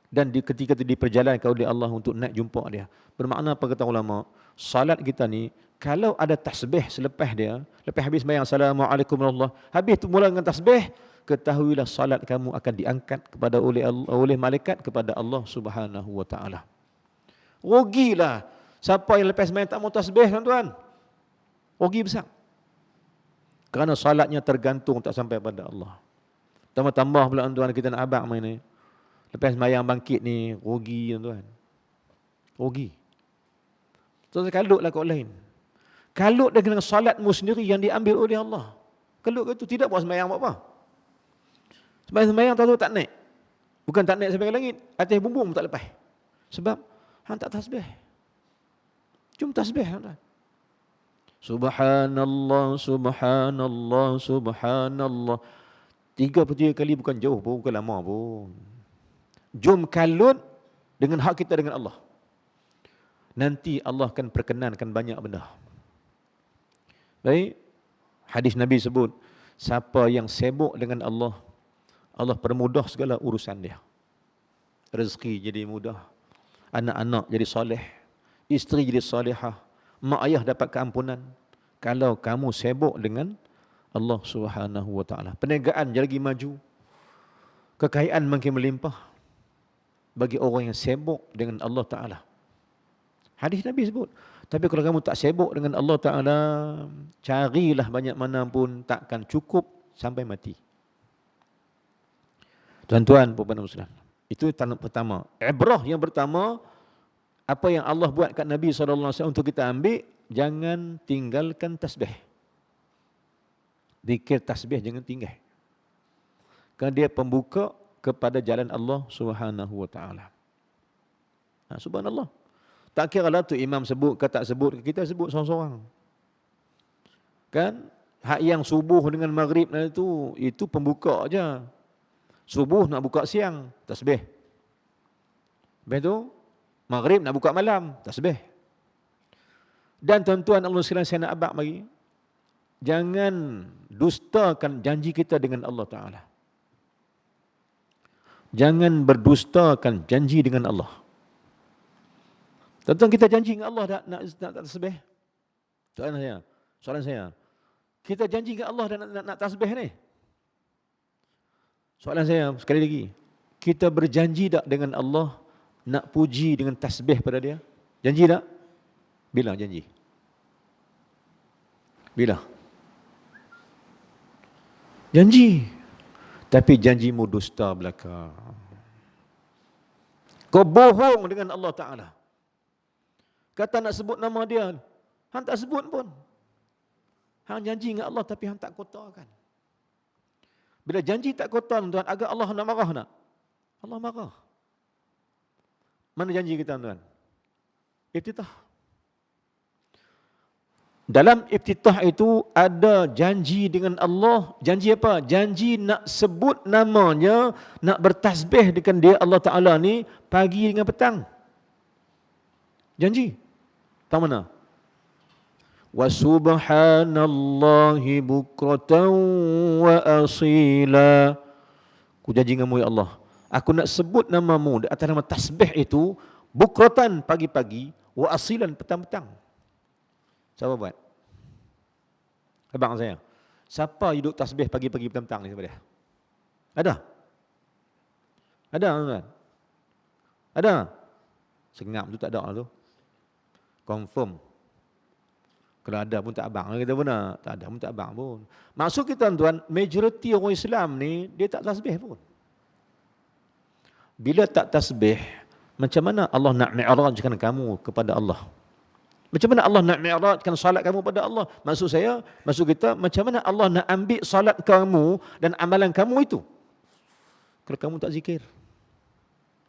Dan ketika itu diperjalankan oleh Allah untuk naik jumpa dia. Bermakna apa kata ulama? Salat kita ni, kalau ada tasbih selepas dia, lepas habis sembahyang Assalamualaikum warahmatullahi wabarakatuh, habis tu mula dengan tasbih, ketahuilah salat kamu akan diangkat kepada oleh malaikat kepada Allah Subhanahu wa Ta'ala. Rugilah siapa yang lepas sembahyang tak mau tasbih, tuan-tuan. Rugi besar. Kerana salatnya tergantung tak sampai pada Allah. Tambah-tambah pula tuan kita nak abang main ni. Lepas sembahyang bangkit ni, rugi tuan. Rugi. So kalutlah kau lain. Kalut dengan salatmu sendiri yang diambil oleh Allah. Kalut ke tu tidak buat sembahyang apa-apa. Sembahyang tahu tak naik. Bukan tak naik sampai ke langit, atas bumbung tak lepas. Sebab hang tak tasbih. Cuma tasbih tuan. Subhanallah, Subhanallah, Subhanallah. 3 kali bukan jauh pun, bukan lama pun. Jom kalut dengan hak kita dengan Allah. Nanti Allah akan perkenankan banyak benda. Baik, hadis Nabi sebut, siapa yang sibuk dengan Allah, Allah permudah segala urusan dia. Rezeki jadi mudah, anak-anak jadi soleh, isteri jadi solehah, mak ayah dapat keampunan. Kalau kamu sibuk dengan Allah Subhanahu wa Ta'ala, perniagaan lagi maju, kekayaan makin melimpah bagi orang yang sibuk dengan Allah Ta'ala. Hadis Nabi sebut. Tapi kalau kamu tak sibuk dengan Allah Ta'ala, carilah banyak mana pun takkan cukup sampai mati. Tuan-tuan, puan-puan muslim, itu tanda pertama. Ibrah yang pertama, apa yang Allah buat kat Nabi SAW untuk kita ambil, jangan tinggalkan tasbih. Zikir tasbih jangan tinggal. Kerana dia pembuka kepada jalan Allah Subhanahu wa Ta'ala. Subhanallah. Tak kira lah tu imam sebut ke tak sebut, kita sebut seorang-seorang. Kan? Hak yang subuh dengan maghrib itu pembuka aja. Subuh nak buka siang, tasbih. Lepas tu, maghrib nak buka malam, tasbih. Dan tuan-tuan Allah sekalian, saya nak abang bagi, jangan dustakan janji kita dengan Allah Ta'ala. Jangan berdustakan janji dengan Allah. Tuan-tuan, kita janji dengan Allah nak tasbih. Soalan saya, Kita janji dengan Allah dan nak tasbih ni. Soalan saya sekali lagi. Kita berjanji tak dengan Allah nak puji dengan tasbih pada dia? Janji tak? Bila janji? Bila? Janji. Tapi janjimu dusta belaka. Kau bohong dengan Allah Ta'ala. Kata nak sebut nama dia, hang tak sebut pun. Hang janji dengan Allah tapi hang tak kotarkan. Bila janji tak kotar, tuan, agak Allah nak marah tak? Allah marah. Mana janji kita, tuan? Iftitah. Dalam iftitah itu ada janji dengan Allah. Janji apa? Janji nak sebut namanya, nak bertasbih dengan dia Allah Ta'ala ni pagi dengan petang. Janji. Tahu mana? Wa subhanallahi bukratan wa asila. Aku janji dengan ya Allah, aku nak sebut namamu di atas nama tasbih itu bukratan pagi-pagi, wa asilan petang-petang. Siapa buat? Abang saya. Siapa duduk tasbih pagi-pagi petang-petang ni siapa dia? Ada? Ada, tuan? Ada? Sengap tu tak ada lah tu. Confirm. Kalau ada pun tak abang kita pun nak. Tak ada pun tak abang pun. Maksud kita, tuan, majoriti orang Islam ni dia tak tasbih pun. Bila tak tasbih, macam mana Allah nak mi'rajkan kamu kepada Allah? Macam mana Allah nak mi'rajkan salat kamu pada Allah? Maksud saya, maksud kita, macam mana Allah nak ambil salat kamu dan amalan kamu itu kalau kamu tak zikir?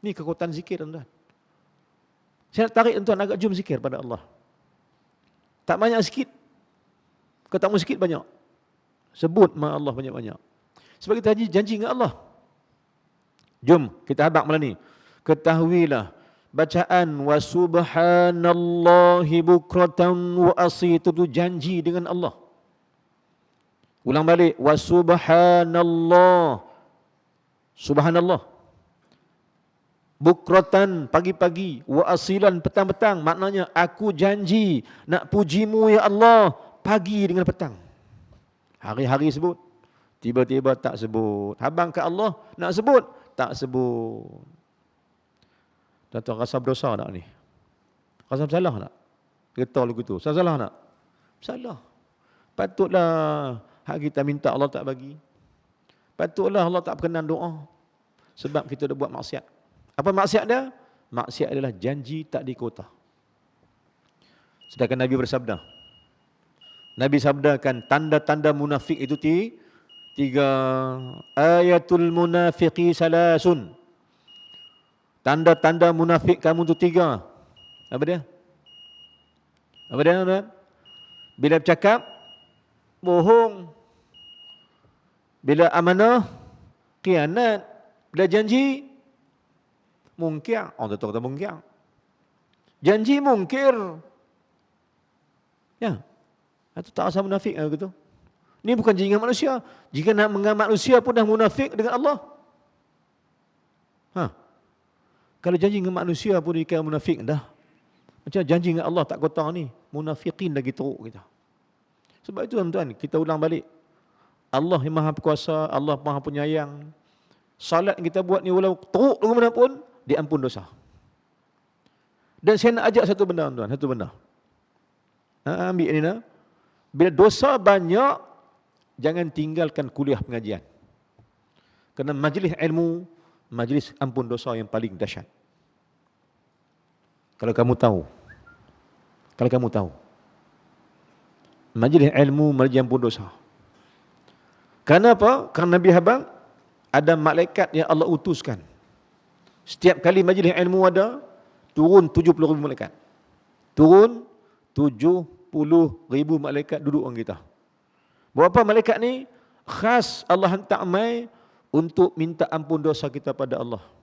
Ni kekuatan zikir, tuan. Saya nak tarik tuan agak jom zikir pada Allah. Tak banyak sikit. Kalau tak mau sikit banyak. Sebut ma Allah banyak-banyak. Sebab kita janji dengan Allah. Jom kita habaq malam ni. Ketahuilah bacaan wa subhanallahi bukratan wa asila itu janji dengan Allah. Ulang balik, wa subhanallah. Subhanallah. Bukratan pagi-pagi, wa asilan petang-petang. Maknanya aku janji nak pujimu ya Allah pagi dengan petang. Hari-hari sebut, tiba-tiba tak sebut. Habang ke Allah nak sebut, tak sebut. Tuan-tuan rasa berdosa tak ni? Rasa bersalah tak? Kata lagu tu, salah tak? Salah. Patutlah hak kita minta Allah tak bagi. Patutlah Allah tak berkenan doa. Sebab kita dah buat maksiat. Apa maksiat dia? Maksiat adalah janji tak dikota. Sedangkan Nabi bersabda. Nabi sabdakan tanda-tanda munafik itu tiga. Ayatul munafiqi salasun. Tanda-tanda munafik kamu itu tiga. Apa dia? Apa dia? Bila bercakap, bohong. Bila amanah, khianat. Bila janji, mungkir. Orang tak tahu kata mungkir. Janji mungkir. Ya. Itu tak asal munafik gitu. Ini bukan janji dengan manusia. Jika nak dengan manusia pun dah munafik dengan Allah. Kalau janji dengan manusia pun dikira munafik dah. Macam janji dengan Allah tak kotor ni. Munafikin lagi teruk kita. Sebab itu tuan-tuan, kita ulang balik. Allah yang maha berkuasa, Allah maha penyayang. Salat kita buat ni walau teruk ke mana pun, diampun dosa. Dan saya nak ajak satu benda, tuan, satu benda. Ambil ni nak. Bila dosa banyak, jangan tinggalkan kuliah pengajian. Kerana majlis ilmu, majlis ampun dosa yang paling dahsyat. Kalau kamu tahu. Majlis ilmu, majlis ampun dosa. Kerana apa? Kerana Nabi Habang, ada malaikat yang Allah utuskan. Setiap kali majlis ilmu ada, turun 70,000 malaikat. Turun 70,000 malaikat duduk dengan kita. Berapa malaikat ni? Khas Allah hantar mai untuk minta ampun dosa kita pada Allah.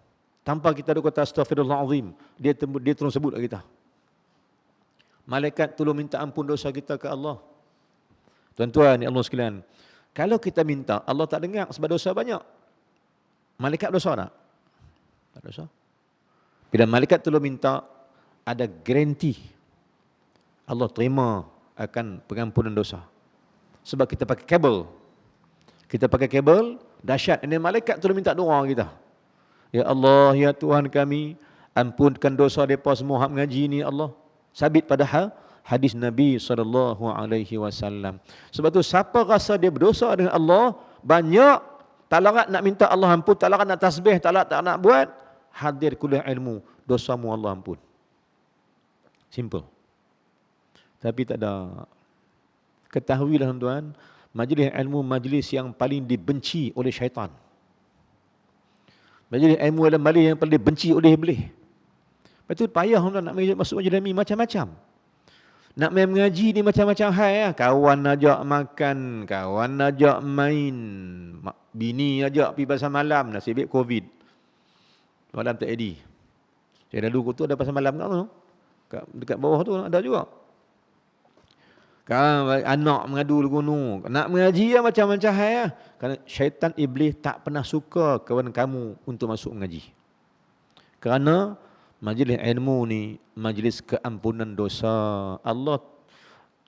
Tanpa kita ada kata astaghfirullahalazim, dia terus sebut kita. Malaikat tolong minta ampun dosa kita ke Allah. Tuan-tuan, ya Allah sekalian, kalau kita minta, Allah tak dengar sebab dosa banyak. Malaikat dosa tak? Tak dosa. Bila malaikat tolong minta, ada garanti Allah terima akan pengampunan dosa. Sebab kita pakai kabel. Kita pakai kabel, dahsyat. Ini malaikat tu minta doa kita. Ya Allah, ya Tuhan kami, ampunkan dosa mereka semua hak mengaji ni Allah. Sabit pada hadis Nabi SAW. Sebab tu siapa rasa dia berdosa dengan Allah, banyak tak larat nak minta Allah ampun, tak larat nak tasbih, tak larat tak nak buat, hadir kuliah ilmu, dosamu Allah ampun. Simple. Tapi tak ada. Ketahuilah tuan, majlis ilmu majlis yang paling dibenci oleh syaitan. Majlis ilmu adalah majlis yang paling dibenci oleh iblis. Lepas tu payah nak masuk majlis ilmu macam-macam. Nak main mengaji ni macam-macam hal. Kawan ajak makan, kawan ajak main, bini ajak pergi pasar malam, nasib baik Covid. Malam tak jadi. Saya dulu tu ada pasar malam kat tu. Dekat bawah tu ada juga. Kan anak mengadu di gunung. Nak mengaji macam-macam hal. Kerana syaitan iblis tak pernah suka kawan kamu untuk masuk mengaji. Kerana majlis ilmu ni majlis keampunan dosa. Allah,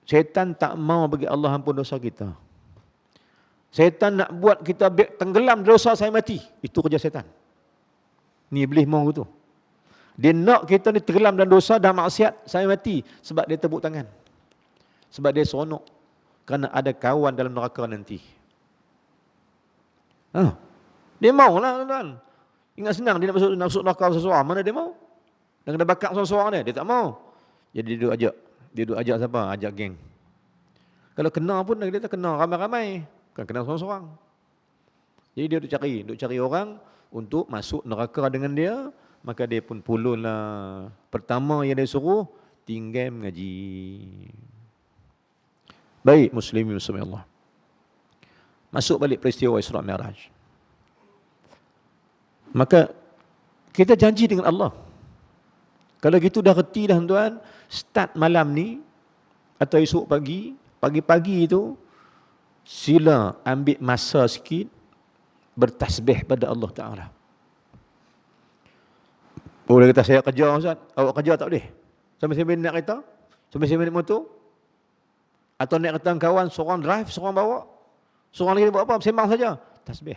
syaitan tak mau bagi Allah ampun dosa kita. Syaitan nak buat kita tenggelam dosa saya mati. Itu kerja syaitan. Ni iblis mau tu. Dia nak kita ni tenggelam dalam dosa dan maksiat saya mati sebab dia tepuk tangan. Sebab dia seronok kerana ada kawan dalam neraka nanti. Dia maulah tuan. Ingat senang dia nak masuk neraka seseorang, mana dia mau? Dan kena bakar seorang dia tak mau. Jadi dia duduk ajak siapa? Ajak geng. Kalau kena pun dia tak kena ramai-ramai, kan kena seorang-seorang. Jadi dia duduk cari orang untuk masuk neraka dengan dia, maka dia pun pulunlah. Pertama yang dia suruh tinggal mengaji. Baik muslimin muslimin Allah. Masuk balik peristiwa Isra' Mi'raj. Maka kita janji dengan Allah. Kalau gitu dah reti dah tuan, start malam ni atau esok pagi-pagi itu sila ambil masa sikit bertasbih pada Allah Ta'ala. Boleh kata saya kerja Ustaz, awak kerja tak boleh? Sampai 9 minit nak kereta? Sampai 9 minit motor? Atau naik kereta kawan, seorang drive, seorang bawa. Seorang lagi buat apa? Sembang saja. Tasbih.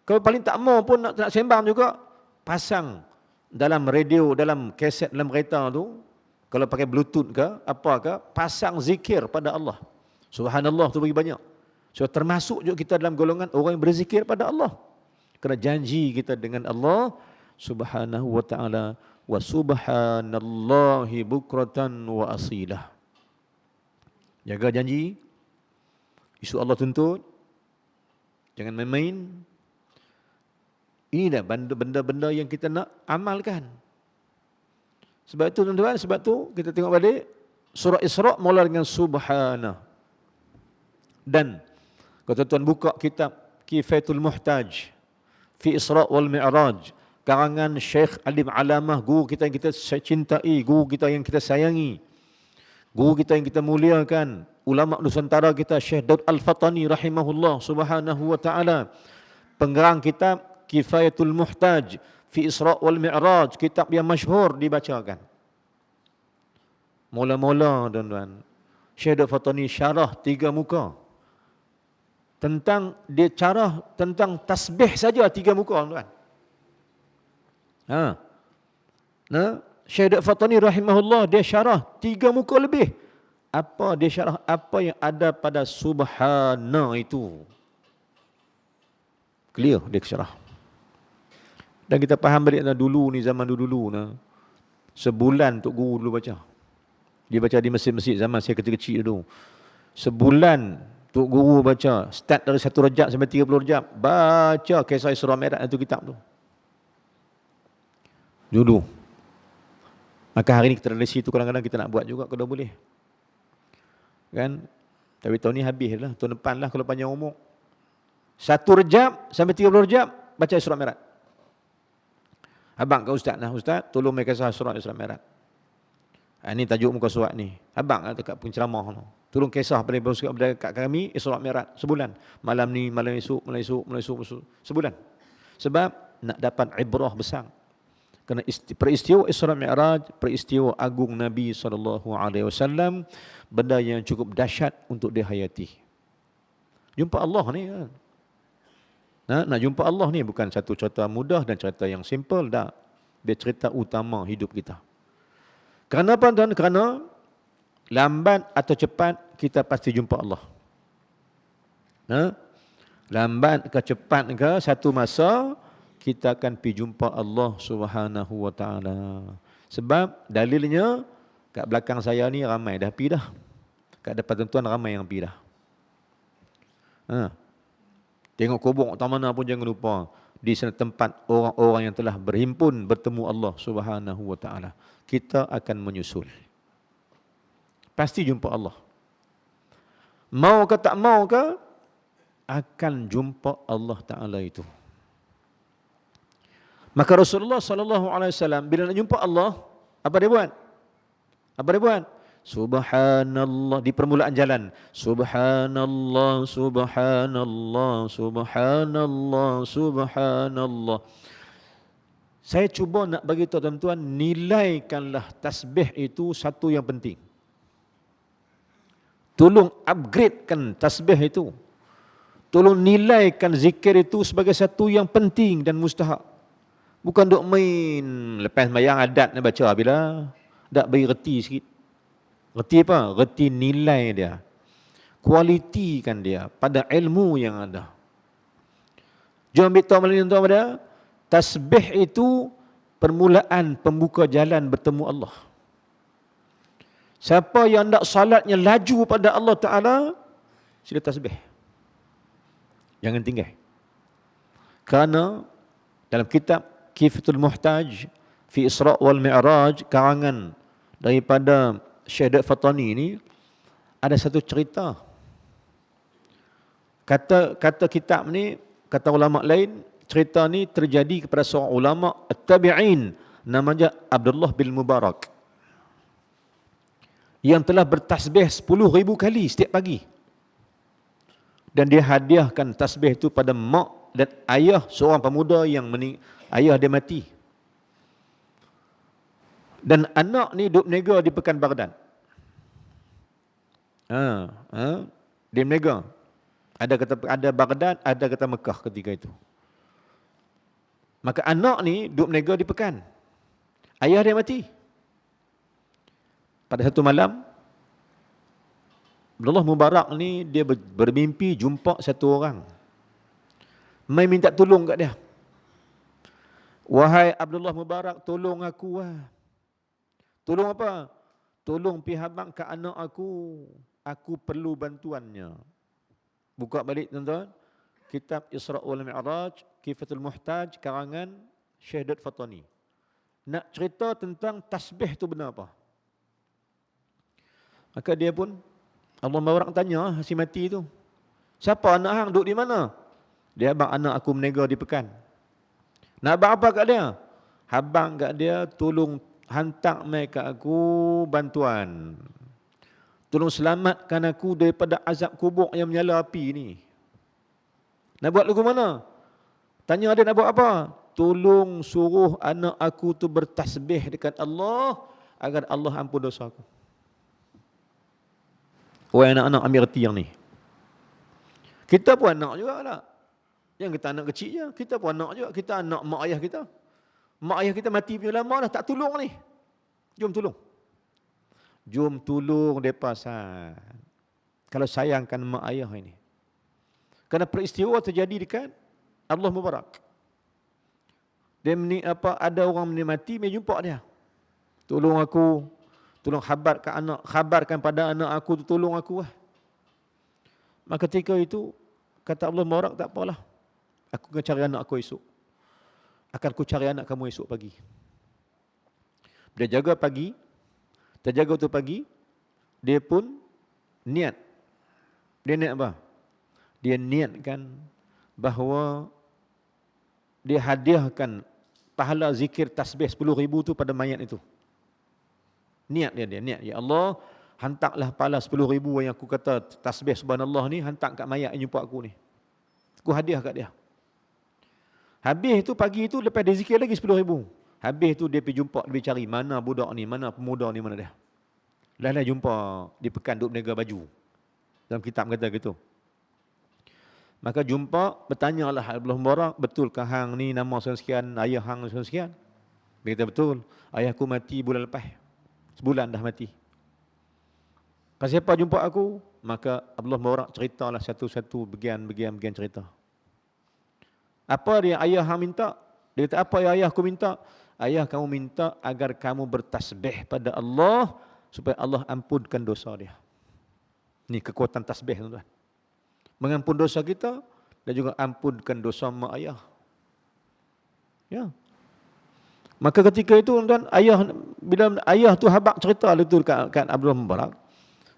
Kalau paling tak mau pun nak sembang juga, pasang dalam radio, dalam kaset dalam kereta tu, kalau pakai bluetooth ke, apa ke, pasang zikir pada Allah. Subhanallah tu bagi banyak. So termasuk juga kita dalam golongan orang yang berzikir pada Allah. Kerana janji kita dengan Allah Subhanahu wa ta'ala, wa subhanallahi bukratan wa asilah. Jaga janji. Isu Allah tuntut. Jangan main-main. Ini dah benda-benda yang kita nak amalkan. Sebab itu tuan-tuan, sebab tu kita tengok balik surah Isra' mula dengan subhana. Dan kalau tuan buka kitab Kifayatul Muhtaj fi Isra' wal Mi'raj, karangan Syekh Alim Alamah, guru kita yang kita cintai, guru kita yang kita sayangi, guru kita yang kita muliakan, ulama Nusantara kita Syekh Daud Al-Fatani rahimahullah subhanahu wa ta'ala, penggarang kitab Kifayatul Muhtaj fi Isra' wal Mi'raj, kitab yang masyhur dibacakan. Mula-mula tuan-tuan, Syekh Daud Al-Fatani syarah 3 muka. Dia carah tentang tasbih saja 3 muka tuan-tuan. Syekh Daud Al-Fatani rahimahullah dia syarah 3 muka lebih. Dia syarah apa yang ada pada subhana itu. Clear dia syarah. Dan kita faham balik dulu ni, zaman dulu nah. Sebulan Tok Guru dulu baca. Dia baca di masjid-masjid zaman saya kecil-kecil dulu. Sebulan Tok Guru baca, start dari 1 Rajab sampai 30 Rajab, baca kisah Isra' Mi'raj itu kitab tu. Dulu. Maka hari ni tradisi tu kadang-kadang kita nak buat juga kalau boleh. Kan? Tapi tahun ni habis lah, tahun depan lah kalau panjang umur. 1 Rajab sampai 30 Rajab baca Isra' Mi'raj. Abang ke ustaz nah, ustaz tolong mai kisah Isra' Mi'raj. Ini tajuk muka surat ni. Abang dekat penceramah tu. Tolong kisah pada kat kami Isra' Mi'raj sebulan. Malam ni, malam esok, sebulan. Sebab nak dapat ibrah besar. Kerana peristiwa Isra' Mi'raj, peristiwa agung Nabi SAW, benda yang cukup dahsyat untuk dihayati. Jumpa Allah ni kan. Nak jumpa Allah ni bukan satu cerita mudah dan cerita yang simple, tak. Dia cerita utama hidup kita. Kenapa tuan? Kerana lambat atau cepat kita pasti jumpa Allah. Lambat ke cepat ke, satu masa kita akan pergi jumpa Allah Subhanahu wa taala. Sebab dalilnya kat belakang saya ni ramai dah pergi dah. Kat depan tuan ramai yang pergi dah. Tengok kubur tak mana pun jangan lupa, di sana tempat orang-orang yang telah berhimpun bertemu Allah Subhanahu wa taala. Kita akan menyusul. Pasti jumpa Allah. Mau ke tak mau ke, akan jumpa Allah Taala itu. Maka Rasulullah sallallahu alaihi wasallam bila nak jumpa Allah, apa dia buat? Apa dia buat? Subhanallah di permulaan jalan. Subhanallah, subhanallah, subhanallah, subhanallah. Saya cuba nak bagi tahu tuan-tuan, nilaikanlah tasbih itu satu yang penting. Tolong upgradekan tasbih itu. Tolong nilaikan zikir itu sebagai satu yang penting dan mustahak. Bukan duk main lepas sembahyang adat nak baca bila dak bagi reti sikit. Reti apa? Reti nilai dia. Kualitikan dia pada ilmu yang ada. Jom ambil tahu malam tuan pada tasbih itu permulaan pembuka jalan bertemu Allah. Siapa yang nak salatnya laju pada Allah Ta'ala, sila tasbih. Jangan tinggal. Kerana dalam kitab Kifatul Muhtaj fi Isra' wal Mi'raj, karangan daripada Syekh Fatani ini, ada satu cerita. Kata kitab ni, kata ulama lain, cerita ni terjadi kepada seorang ulama at-tabi'in namanya Abdullah bin Mubarak, yang telah bertasbih 10,000 kali setiap pagi. Dan dia hadiahkan tasbih itu pada mak dan ayah seorang pemuda yang ayah dia mati. Dan anak ni duduk berniaga di Pekan Baghdad. Dia berniaga. Ada Baghdad, ada kata Mekah ketika itu. Maka anak ni duduk berniaga di Pekan. Ayah dia mati. Pada satu malam, Abdullah Mubarak ni dia bermimpi jumpa satu orang. Mai minta tolong kat dia. Wahai Abdullah Mubarak, tolong aku lah. Tolong apa? Tolong pi habaq ke anak aku. Aku perlu bantuannya. Buka balik tuan-tuan. Kitab Isra' wal Mi'raj, Kifatul Muhtaj, karangan Syekh Fatani. Nak cerita tentang tasbih tu benar apa? Maka dia pun, Allah Mubarak tanya si mati tu, siapa anak hang, duduk di mana? Dia, abang anak aku berniaga di Pekan. Nak abang apa kat dia? Abang kat dia, tolong hantar mai kat aku bantuan. Tolong selamatkan aku daripada azab kubur yang menyala api ni. Nak buat lagu mana? Tanya dia nak buat apa? Tolong suruh anak aku tu bertasbih dekat Allah agar Allah ampun dosa aku. Wahai anak-anak, ambil reti yang ni. Kita pun anak juga tak? Yang kita anak kecil je. Kita pun anak juga. Kita anak mak ayah kita. Mak ayah kita mati punya lama dah, tak tolong ni. Jom tolong. Jom tolong mereka san. Kalau sayangkan mak ayah ini. Kerana peristiwa terjadi dekat Allah Mubarak. Dia ada orang mati, dia jumpa dia. Tolong aku. Tolong khabarkan pada anak aku tu, tolong aku lah. Maka ketika itu, kata Allah Mubarak, tak apalah. Aku akan cari anak aku esok. Akan aku cari anak kamu esok pagi. Dia jaga pagi, terjaga tu pagi, dia pun niat. Dia niat apa? Dia niatkan bahawa dia hadiahkan pahala zikir tasbih 10,000 tu pada mayat itu. Niat dia, niat. Ya Allah, hantarlah pahala 10,000 yang aku kata tasbih subhanallah ni, hantar kat mayat yang jumpa aku ni. Aku hadiah kat dia. Habis tu pagi tu, lepas dia zikir lagi 10,000. Habis tu dia pergi jumpa, dia cari mana budak ni, mana pemuda ni, mana dia. Dah jumpa di Pekan duduk berniaga baju. Dalam kitab kata gitu. Maka jumpa, bertanyalah Abdullah Mubarak, betulkah hang ni nama sekian, ayah hang sekian? Dia kata betul, ayahku mati bulan lepas. Sebulan dah mati. Pas siapa jumpa aku? Maka Abdullah Mubarak ceritalah satu-satu bagian cerita. Apa dia ayah hang minta? Dia kata, apa yang ayah aku minta? Ayah kamu minta agar kamu bertasbih pada Allah supaya Allah ampunkan dosa dia. Ini kekuatan tasbih, tuan-tuan. Mengampun dosa kita dan juga ampunkan dosa mak ayah. Ya. Maka ketika itu, tuan-tuan, bila ayah tu habaq cerita itu kat Abdullah Mubarak,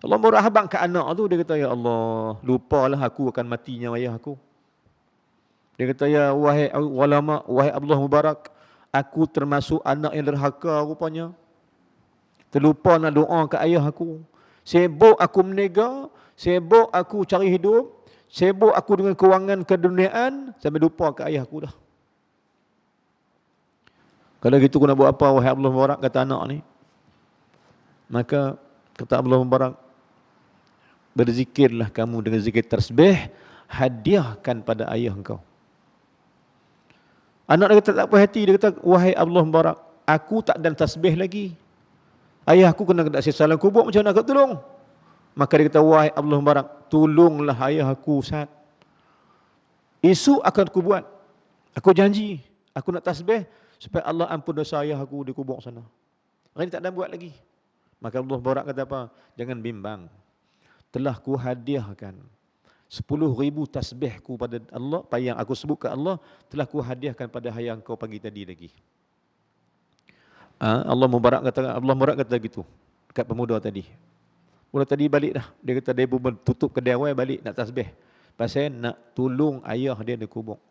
Allah Mubarak habaq kat anak tu, dia kata, ya Allah, lupalah aku akan matinya ayah aku. Dia kata, ya wahai ulama, wahai Abdullah Mubarak, aku termasuk anak yang derhaka rupanya. Terlupa nak doa ke ayah aku. Sibuk aku menega, sibuk aku cari hidup, sibuk aku dengan kewangan keduniaan, sampai lupa ke ayah aku dah. Kalau gitu aku nak buat apa, wahai Abdullah Mubarak, kata anak ni. Maka kata Abdullah Mubarak, berzikirlah kamu dengan zikir tasbih, hadiahkan pada ayah engkau. Anak dia kata tak puas hati, dia kata, wahai Abdullah Mubarak, aku tak dan tasbih lagi. Ayah aku kena salam kubur, macam mana aku tolong? Maka dia kata, wahai Abdullah Mubarak, tolonglah ayah aku, Ustaz. Esok akan aku buat. Aku janji, aku nak tasbih supaya Allah ampun dosa ayah aku di kubur sana. Hari ni tak ada buat lagi. Maka Abdullah Mubarak kata apa? Jangan bimbang. Telah ku hadiahkan 10,000 tasbihku pada Allah, apa yang aku sebut ke Allah, telah ku hadiahkan pada ayah kau pagi tadi lagi. Allah Mubarak kata gitu dekat pemuda tadi. Pemuda tadi balik dah. Dia kata dia pun tutup kedai awal balik nak tasbih. Pasal nak tolong ayah dia di kubur.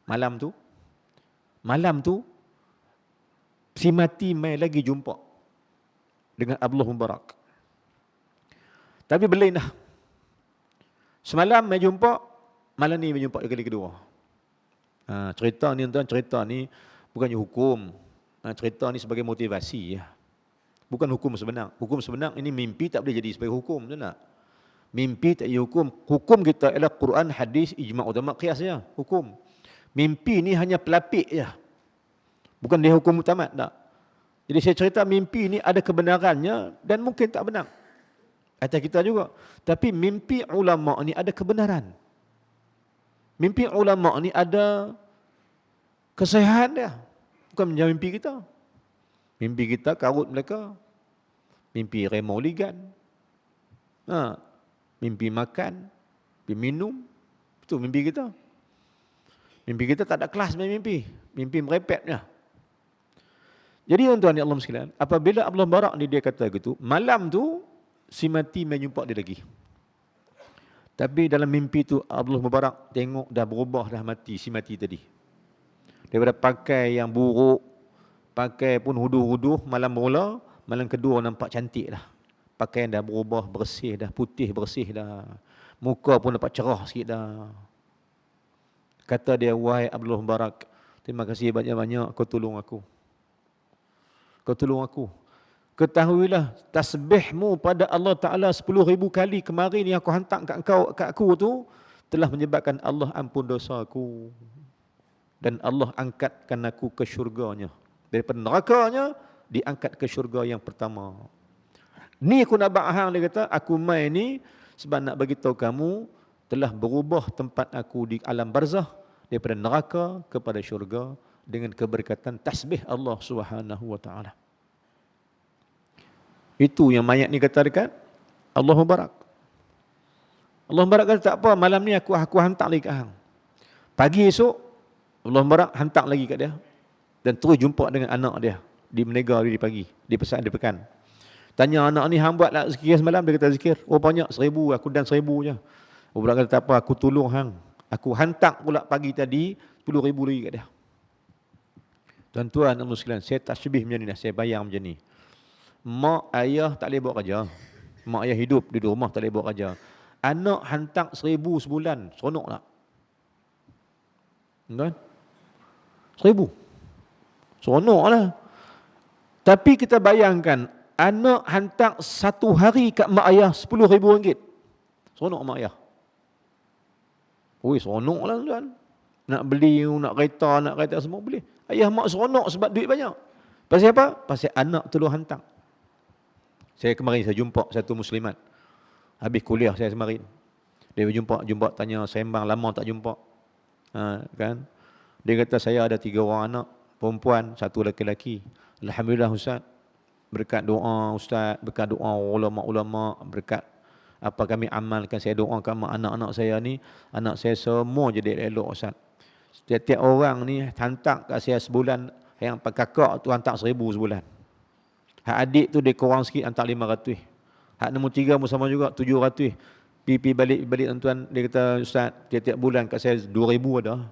Malam tu si mati mai lagi jumpa dengan Abdullah Mubarak. Tapi belain dah. Semalam mai jumpa, malam ni mai jumpa kali kedua. Cerita ni bukannya hukum. Cerita ni sebagai motivasi ya. Bukan hukum sebenar. Hukum sebenar ini mimpi tak boleh jadi sebagai hukum, betul tak? Mimpi tak jadi hukum. Hukum kita ialah Quran, hadis, ijma' ulama, qiyas ya, hukum. Mimpi ni hanya pelapik ya. Bukan dia hukum mutamat tak. Jadi saya cerita mimpi ni ada kebenarannya dan mungkin tak benar. Atas kita juga. Tapi mimpi ulama ni ada kebenaran. Mimpi ulama ni ada kesahihan dia. Bukan menjadi mimpi kita. Mimpi kita karut mereka. Mimpi remau ligan. Mimpi makan. Mimpi minum. Itu mimpi kita. Mimpi kita tak ada kelas main mimpi. Mimpi merepetnya. Jadi tuan-tuan ya Allah sekalian, apabila Abdullah Mubarak ni dia kata gitu, malam tu si mati main jumpa dia lagi. Tapi dalam mimpi tu Abdullah Mubarak tengok dah berubah dah mati si mati tadi. Daripada pakai yang buruk, pakai pun huduh-huduh, malam mula, malam kedua nampak cantik dah. Pakaian dah berubah, bersih dah, putih bersih dah. Muka pun nampak cerah sikit dah. Kata dia, wahai Abdullah Mubarak, terima kasih banyak-banyak kau tolong aku. Kau tolong aku. Ketahuilah tasbihmu pada Allah Ta'ala 10,000 kali kemarin yang aku hantar kat aku tu telah menyebabkan Allah ampun dosa aku. Dan Allah angkatkan aku ke syurganya. Daripada nerakanya, diangkat ke syurga yang pertama. Ni aku nak bahang, dia kata, aku mai ni sebab nak bagi tahu kamu telah berubah tempat aku di alam barzah daripada neraka kepada syurga dengan keberkatan tasbih Allah Subhanahu wa taala. Itu yang mayat ni kata dekat Allah Mubarak. Allah Mubarak kata tak apa, malam ni aku hantar lagi kat hang. Pagi esok Allah Mubarak hantar lagi kat dia dan terus jumpa dengan anak dia di menega di pagi, di pekan. Tanya anak ni, hang buat lah zikir semalam? Dia kata zikir. Oh banyak, 1,000, aku dan 1,000 je. Allah Mubarak kata tak apa, aku tolong hang. Aku hantar pula pagi tadi 10,000 lagi kat dia. Tuan-tuan dan sekalian, saya tasbih macam ni dah, saya bayang macam ni. Mak ayah tak boleh buat kerja. Mak ayah hidup di rumah tak boleh buat kerja. Anak hantar 1,000 sebulan, seronok tak? Kan? 1,000. Seronok lah. Tapi kita bayangkan, anak hantar satu hari kat mak ayah 10,000 ringgit. Seronok mak ayah. Oi, seronok lah tuan. Nak beli, nak kereta semua boleh. Ayah mak seronok sebab duit banyak. Pasal apa? Pasal anak tolong hantar. Kemarin saya jumpa satu muslimat. Habis kuliah saya kemarin. Dia jumpa tanya sembang lama tak jumpa. Kan? Dia kata saya ada 3 orang anak, perempuan, 1 lelaki. Alhamdulillah Ustaz. Berkat doa Ustaz, berkat doa ulama-ulama, berkat apa kami amalkan, saya doakan anak-anak saya ni, anak saya semua jadi elok Ustaz. Setiap orang ni hantar kat saya sebulan, yang kakak tu hantar 1,000 sebulan. Hak adik tu dia kurang sikit hantar 500. Hak nombor 3 pun sama juga 700. Pi balik tuan, dia kata Ustaz, tiap-tiap bulan kat saya 2,000 ada.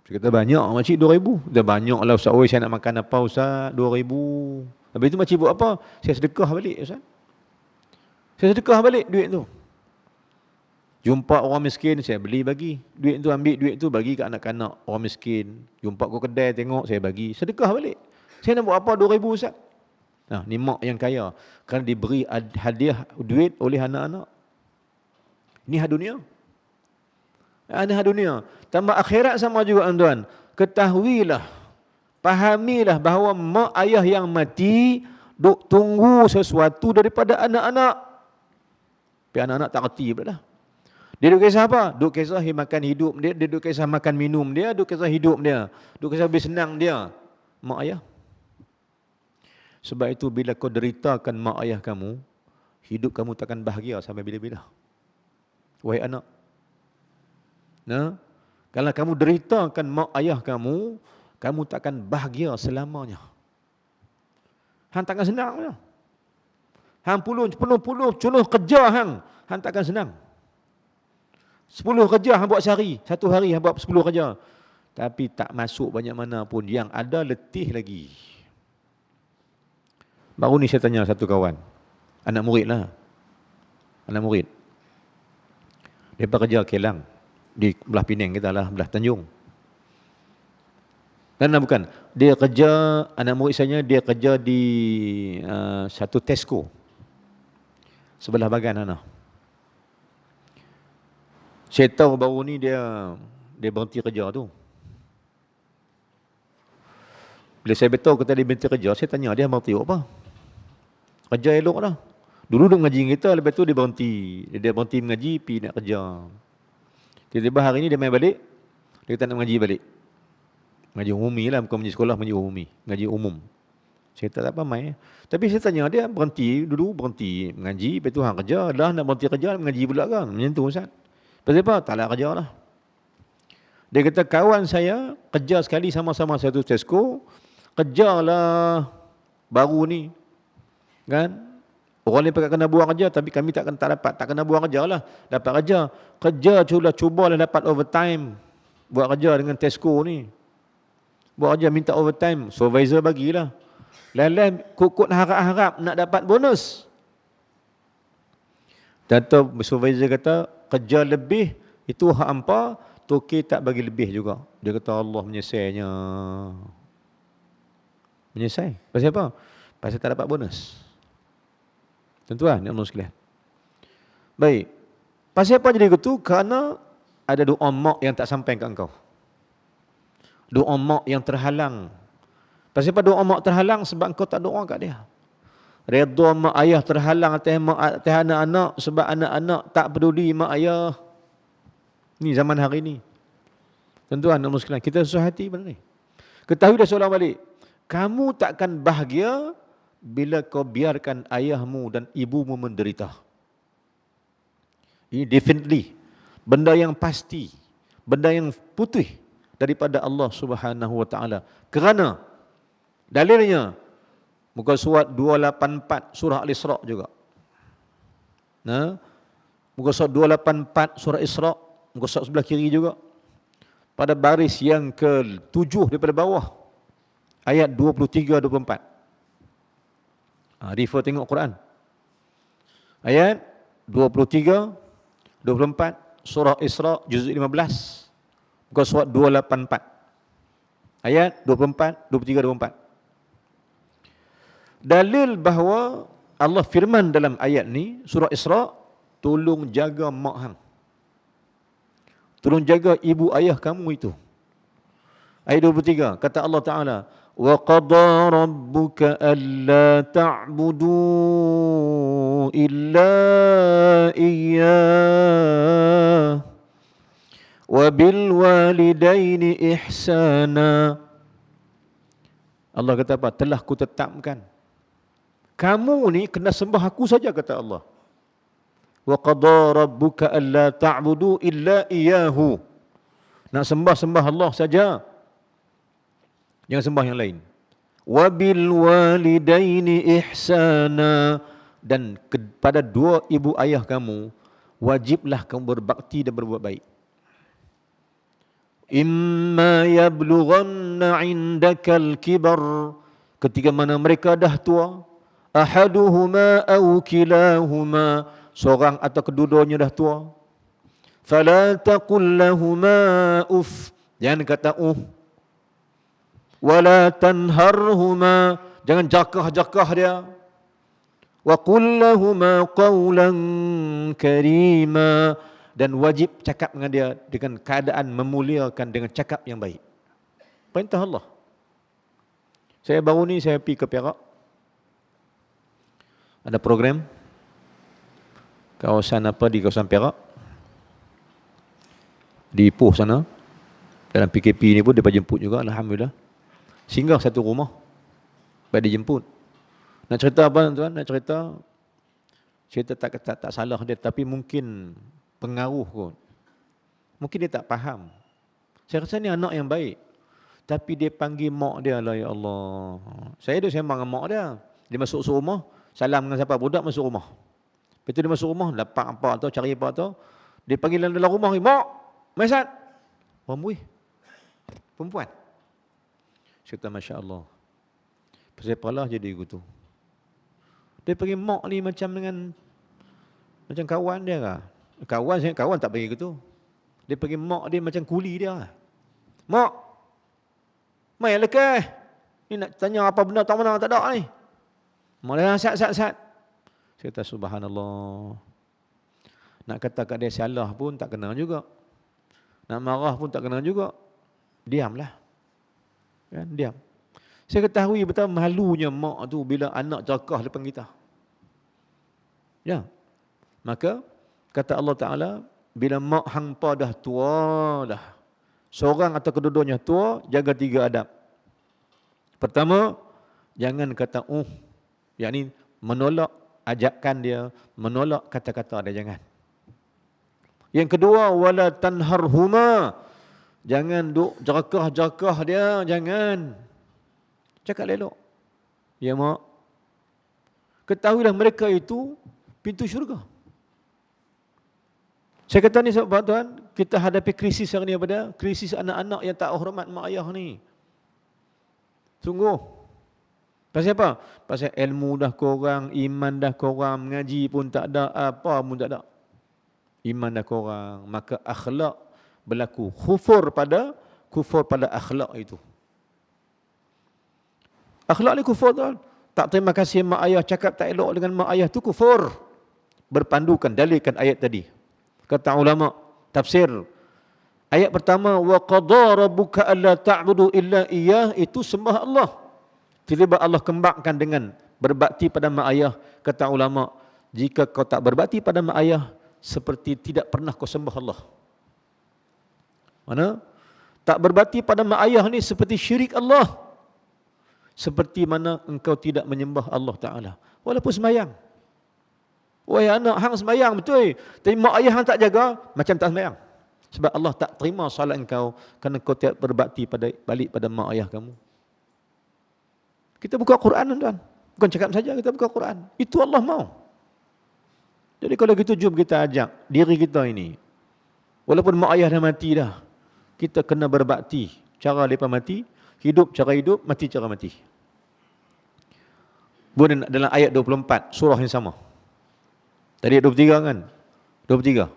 Dia kata banyak makcik 2,000. Dia banyak lah Ustaz. Oi, saya nak makan apa Ustaz? 2,000. Habis tu makcik buat apa? Saya sedekah balik Ustaz. Saya sedekah balik duit tu. Jumpa orang miskin, saya beli bagi. Duit tu ambil duit tu bagi ke anak-anak orang miskin. Jumpa ke kedai tengok, saya bagi. Sedekah balik. Saya nak buat apa 2,000 Ustaz? Nah, ni mak yang kaya. Kerana diberi hadiah duit oleh anak-anak. Ini hak dunia. Ini hak dunia. Tambah akhirat sama juga tuan. Ketahuilah, pahamilah bahawa mak ayah yang mati duk tunggu sesuatu daripada anak-anak. Tapi anak-anak tak reti pula dah. Dia duk kisah apa? Duk kisah makan hidup dia, dia duk kisah makan minum dia, duk kisah hidup dia, duk kisah lebih senang dia. Mak ayah. Sebab itu bila kau deritakan mak ayah kamu, hidup kamu takkan bahagia sampai bila-bila. Wahai anak. Nah, kalau kamu deritakan mak ayah kamu, kamu takkan bahagia selamanya. Hang takkan senang ya. Hang penuh cunuh kerja hang takkan senang. 10 kerja hang buat sehari, 1 hari hang buat 10 kerja. Tapi tak masuk banyak mana pun, yang ada letih lagi. Baru ni saya tanya satu kawan, anak murid lah. Anak murid. Dia bekerja Kelang, di belah Penang kita lah, belah Tanjung. Dan bukan, dia kerja, anak murid saya dia kerja di satu Tesco. Sebelah Bagan sana. Saya tahu baru ni dia berhenti kerja tu. Bila saya beritahu kata dia berhenti kerja, saya tanya dia berhenti apa? Kerja elok dah. Dulu dia mengaji kita, lepas tu dia berhenti. Dia berhenti mengaji, pergi nak kerja. Tiba-tiba hari ni dia main balik, dia kata nak mengaji balik. Mengaji umumi lah, bukan mengaji sekolah, mengaji umumi. Mengaji umum. Saya tak apa main. Tapi saya tanya dia, dulu berhenti mengaji, lepas tu hang kerja, dah nak berhenti kerja, mengaji pula kan? Macam tu Ustaz. Pasal apa? Tak nak kerja lah. Dia kata kawan saya kerja sekali sama-sama satu Tesco, kerjalah baru ni. Kan? Orang lain pakai kena buang kerja, tapi kami tak dapat, tak kena buang kerja lah. Dapat kerja cubalah dapat overtime. Buat kerja dengan Tesco ni. Buat kerja minta overtime, supervisor bagilah. Lain-lain kukut harap-harap nak dapat bonus. Tentu supervisor kata, kerja lebih itu hak hampa, toke tak bagi lebih juga. Dia kata Allah menyesainya. Menyesai. Pasal apa? Pasal tak dapat bonus. Tuan-tuan, ya Allah sekalian. Baik. Pasal apa jadi begitu? Kerana ada doa mak yang tak sampai ke engkau. Doa mak yang terhalang. Pasal apa doa mak terhalang? Sebab engkau tak doa kat dia. Redha mak ayah terhalang atas anak-anak sebab anak-anak tak peduli mak ayah. Ni zaman hari ni. Tuan-tuan, ya Allah sekalian, kita susah hati benda ni. Ketahui dah soalan balik. Kamu takkan bahagia bila kau biarkan ayahmu dan ibumu menderita. Ini definitely benda yang pasti, benda yang putih daripada Allah Subhanahu wa taala. Kerana dalilnya muka surat 284 surah Al-Isra juga. Nah, muka surat 284 surah Isra, muka surat sebelah kiri juga. Pada baris yang ke-7 daripada bawah. Ayat 23-24. Refer tengok Quran. Ayat 23, 24, surah Isra, juzuk 15, muka surat 284. Ayat 24, 23, 24. Dalil bahawa Allah firman dalam ayat ni, surah Isra, tolong jaga mak hang. Tolong jaga ibu ayah kamu itu. Ayat 23, kata Allah Ta'ala, وَقَضَى رَبُّكَ أَلَّا تَعْبُدُوا إِلَّا إِيَّاهُ وَبِالْوَالِدَيْنِ إِحْسَانًا. Allah kata apa? Telah kutetapkan. Kamu ni kena sembah aku saja, kata Allah. وَقَضَى رَبُّكَ أَلَّا تَعْبُدُوا إِلَّا إِيَّاهُ. Nak sembah Allah saja. Jangan sembah yang lain. وَبِالْوَالِدَيْنِ إِحْسَانًا. Dan kepada dua ibu ayah kamu, wajiblah kamu berbakti dan berbuat baik. Imma yablughanna 'indakal kibar. Ketika mana mereka dah tua, ahaduhuma aw kilahuma, seorang atau kedua-duanya dah tua. Fala taqul lahumā uff, jangan kata wala tanharhuma, jangan jakah-jakah dia. Wa qul lahumā qawlan karīmā, dan wajib cakap dengan dia dengan keadaan memuliakan, dengan cakap yang baik. Perintah Allah. Saya baru ni saya pergi ke Perak. Ada program kawasan apa di kawasan Perak, di Ipoh sana. Dalam PKP ni pun dia jemput juga, alhamdulillah. Singgah satu rumah, baik dijemput. Nak cerita apa tuan? Nak cerita tak salah dia, tapi mungkin pengaruh kot. Mungkin dia tak faham. Saya rasa ni anak yang baik, tapi dia panggil mak dia lah, ya Allah. Saya duduk sembang dengan mak dia. Dia masuk rumah, salam dengan siapa? Budak masuk rumah. Lepas tu dia masuk rumah, lapak apa tu, cari apa tu. Dia panggil dalam rumah, mak, Maisat. Perempuan. Saya kata, Masya Allah. Pasal apalah jadi gitu. Dia panggil mak ni macam kawan dia lah. Kawan tak panggil gitu. Dia panggil mak dia macam kuli dia lah. Mak, mai lekeh. Ni nak tanya apa benda tak mana tak ada ni. Mak dia sat. Saya kata subhanallah. Nak kata kat dia salah pun tak kena juga. Nak marah pun tak kena juga. Diamlah. Kan, diam. Saya ketahui betapa malunya mak tu bila anak cakah depan kita. Ya. Maka kata Allah Ta'ala, bila mak hangpa dah tua dah, seorang atau kedua-duanya tua, jaga 3 adab. Pertama, jangan kata yakni menolak ajakan dia, menolak kata-kata dia, jangan. Yang kedua, wala tanharhuma, jangan duk jerakah-jerakah dia, jangan. Cakap elok. Ya mak, ketahuilah mereka itu pintu syurga. Saya kata ni sebab tuan, kita hadapi krisis hari ni apa? Krisis anak-anak yang tak hormat mak ayah ni. Sungguh. Pasal apa? Pasal ilmu dah kurang, iman dah kurang, mengaji pun tak ada, apa pun tak ada. Iman dah kurang, maka akhlak berlaku. Kufur pada akhlak itu. Akhlak ni kufur tuan. Tak terima kasih mak ayah, cakap tak elok dengan mak ayah tu kufur. Berpandukan, dalilkan ayat tadi. Kata ulama tafsir, ayat pertama, wa qadha rabbuka alla ta'budu illa iyyah, itu sembah Allah. Tiba-tiba Allah kembangkan dengan berbakti pada mak ayah. Kata ulama, jika kau tak berbakti pada mak ayah, seperti tidak pernah kau sembah Allah. Mana? Tak berbakti pada mak ayah ni seperti syirik Allah. Seperti mana engkau tidak menyembah Allah Ta'ala. Walaupun sembahyang. Wahai anak, hang sembahyang betul. Tapi mak ayah hang tak jaga, macam tak sembahyang. Sebab Allah tak terima solat engkau kerana kau tidak berbakti balik pada mak ayah kamu. Kita buka Quran tuan. Bukan cakap saja, kita buka Quran. Itu Allah mau. Jadi kalau gitu, jom kita ajak diri kita ini. Walaupun mak ayah dah mati dah, kita kena berbakti. Cara mereka mati, hidup cara hidup, mati cara mati. Bukan dalam ayat 24, surah yang sama. Tadi ayat 23 kan? 23.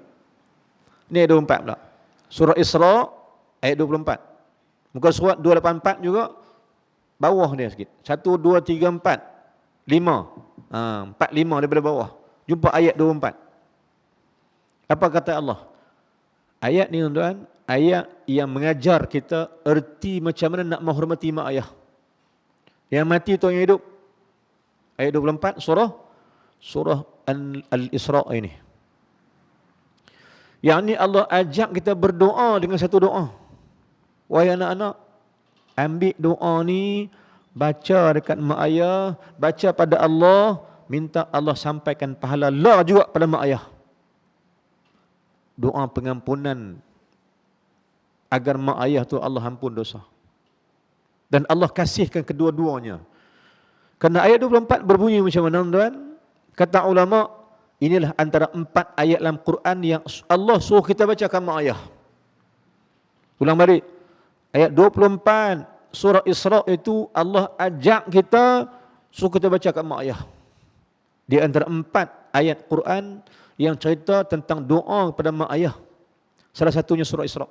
Ini ayat 24 pula. Surah Isra, ayat 24. Muka surat 284 juga, bawah dia sikit. 1, 2, 3, 4, 5. 4, 5 daripada bawah. Jumpa ayat 24. Apa kata Allah? Ayat ni tuan-tuan, ayat yang mengajar kita erti macam mana nak menghormati mak ayah. Yang mati tu yang hidup. Ayat 24 surah Al-Isra ini. Yang ni Allah ajak kita berdoa dengan satu doa. Wahai anak-anak, ambil doa ni, baca dekat mak ayah, baca pada Allah, minta Allah sampaikan pahala la juga pada mak ayah. Doa pengampunan agar mak ayah tu Allah ampun dosa. Dan Allah kasihkan kedua-duanya. Kerana ayat 24 berbunyi macam mana tuan? Kata ulama, inilah antara 4 ayat dalam Quran yang Allah suruh kita bacakan mak ayah. Ulang balik. Ayat 24 surah Isra itu Allah ajak kita suruh kita bacakan mak ayah. Di antara 4 ayat Quran yang cerita tentang doa kepada mak ayah. Salah satunya surah Isra.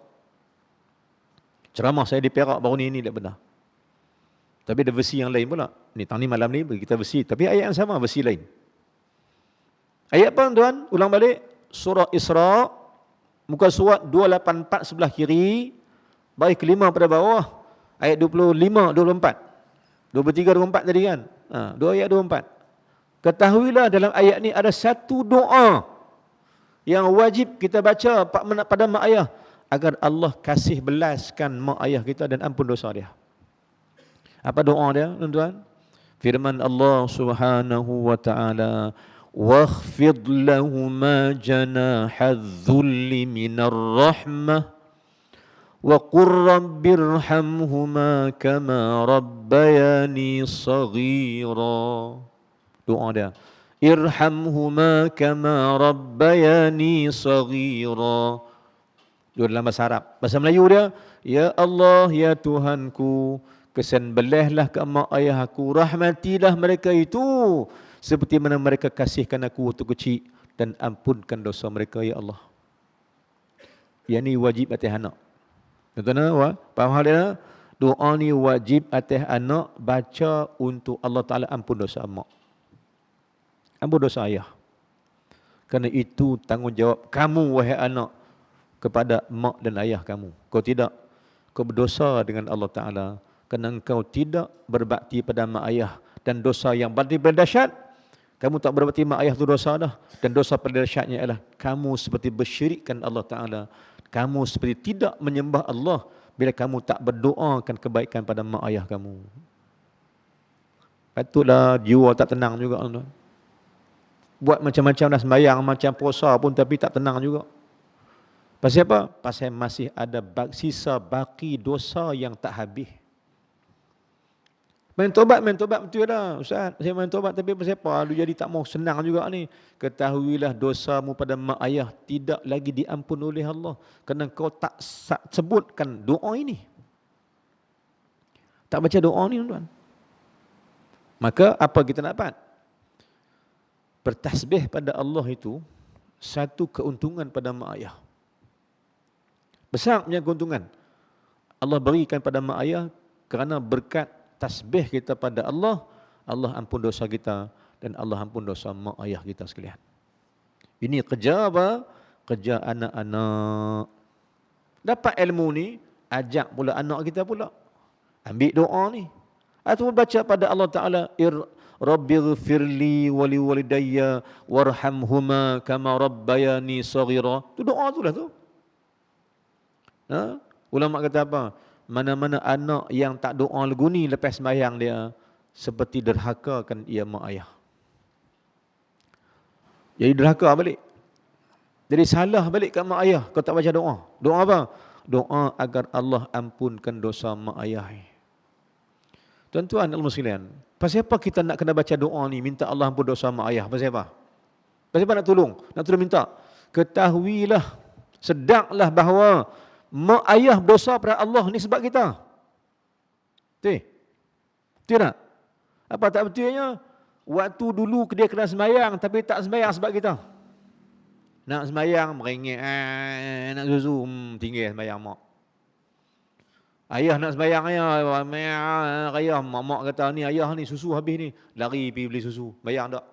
Ceramah saya di Perak baru ni tak benar. Tapi ada versi yang lain pula. Ni tahun ni malam ni bagi kita versi, tapi ayat yang sama, versi lain. Ayat apa tuan? Ulang balik. Surah Isra, muka surat 284 sebelah kiri, baris kelima pada bawah, ayat 25, 24. 23, 24 tadi kan? 2 ayat 24. Ketahuilah dalam ayat ni ada satu doa yang wajib kita baca pada mak ayah agar Allah kasih belaskan mak ayah kita dan ampun dosa dia. Apa doa dia, tuan-tuan? Firman Allah Subhanahu wa taala, "Wakhfid lahuma janahadh-dhulli minar rahmah wa qur rabbirhamhuma kama rabbayani saghira." Doa dia, irhamhuma kama rabbayani saghira. Dia dalam bahasa Arab. Bahasa Melayu dia, ya Allah, ya Tuhanku, kesan belahlah ke mak ayah aku, rahmatilah mereka itu seperti mana mereka kasihkan aku waktu kecil, dan ampunkan dosa mereka, ya Allah. Yang ni wajib atas anak. Tuan-tuan, faham hal dia? Doa ni wajib atas anak baca untuk Allah Ta'ala ampun dosa mak, ampun dosa ayah. Kerana itu tanggungjawab kamu, wahai anak, kepada mak dan ayah kamu. Kau tidak, kau berdosa dengan Allah Ta'ala kerana engkau tidak berbakti pada mak ayah. Dan dosa yang paling dahsyat, kamu tak berbakti mak ayah itu dosa dah. Dan dosa paling dahsyatnya ialah kamu seperti bersyirikkan Allah Ta'ala. Kamu seperti tidak menyembah Allah bila kamu tak berdoakan kebaikan pada mak ayah kamu. Patutlah jiwa tak tenang juga, tuan. Buat macam-macam dah sembahyang, macam puasa pun, tapi tak tenang juga. Pasal apa? Pasal masih ada sisa baki dosa yang tak habis. Main tobat betul dah, Ustaz. Saya main tobat, tapi pasal apa? Lu jadi tak mau senang juga ni. Ketahuilah dosamu pada mak ayah tidak lagi diampun oleh Allah kerana kau tak sebutkan doa ini. Tak baca doa ni, tuan. Maka apa kita dapat? Bertasbih pada Allah itu satu keuntungan pada mak ayah. Besar punya keuntungan Allah berikan pada mak ayah kerana berkat tasbih kita pada Allah, Allah ampun dosa kita dan Allah ampun dosa mak ayah kita sekalian. Ini kerja apa? Kerja anak-anak. Dapat ilmu ni, ajak pula anak kita pula. Ambil doa ni. Atau baca pada Allah Ta'ala, Rabbighfirli wali walidayya warhamhuma kama rabbayani saghira. Tu doa tu lah tu. Ulama kata apa? Mana-mana anak yang tak doa lagu ni lepas sembahyang dia, seperti derhakakan ia mak ayah. Jadi derhaka balik. Jadi salah balik kat mak ayah kau tak baca doa. Doa apa? Doa agar Allah ampunkan dosa mak ayah. Tuan-tuan ilmu sekalian, pasal apa kita nak kena baca doa ni, minta Allah ampun dosa mak ayah? Pasal apa? Pasal apa nak tolong? Nak tolong minta? Ketahuilah, sedaklah bahawa mak ayah berdosa pada Allah ni sebab kita. Betul? Betul tak? Apa tak betulnya? Waktu dulu dia kena sembahyang tapi tak sembahyang sebab kita. Nak sembahyang merengek, nak susu, tinggal sembahyang mak. Ayah nak sembahyang, ayah, mak kata ni ayah ni susu habis ni, lari pergi beli susu. Bayang tak?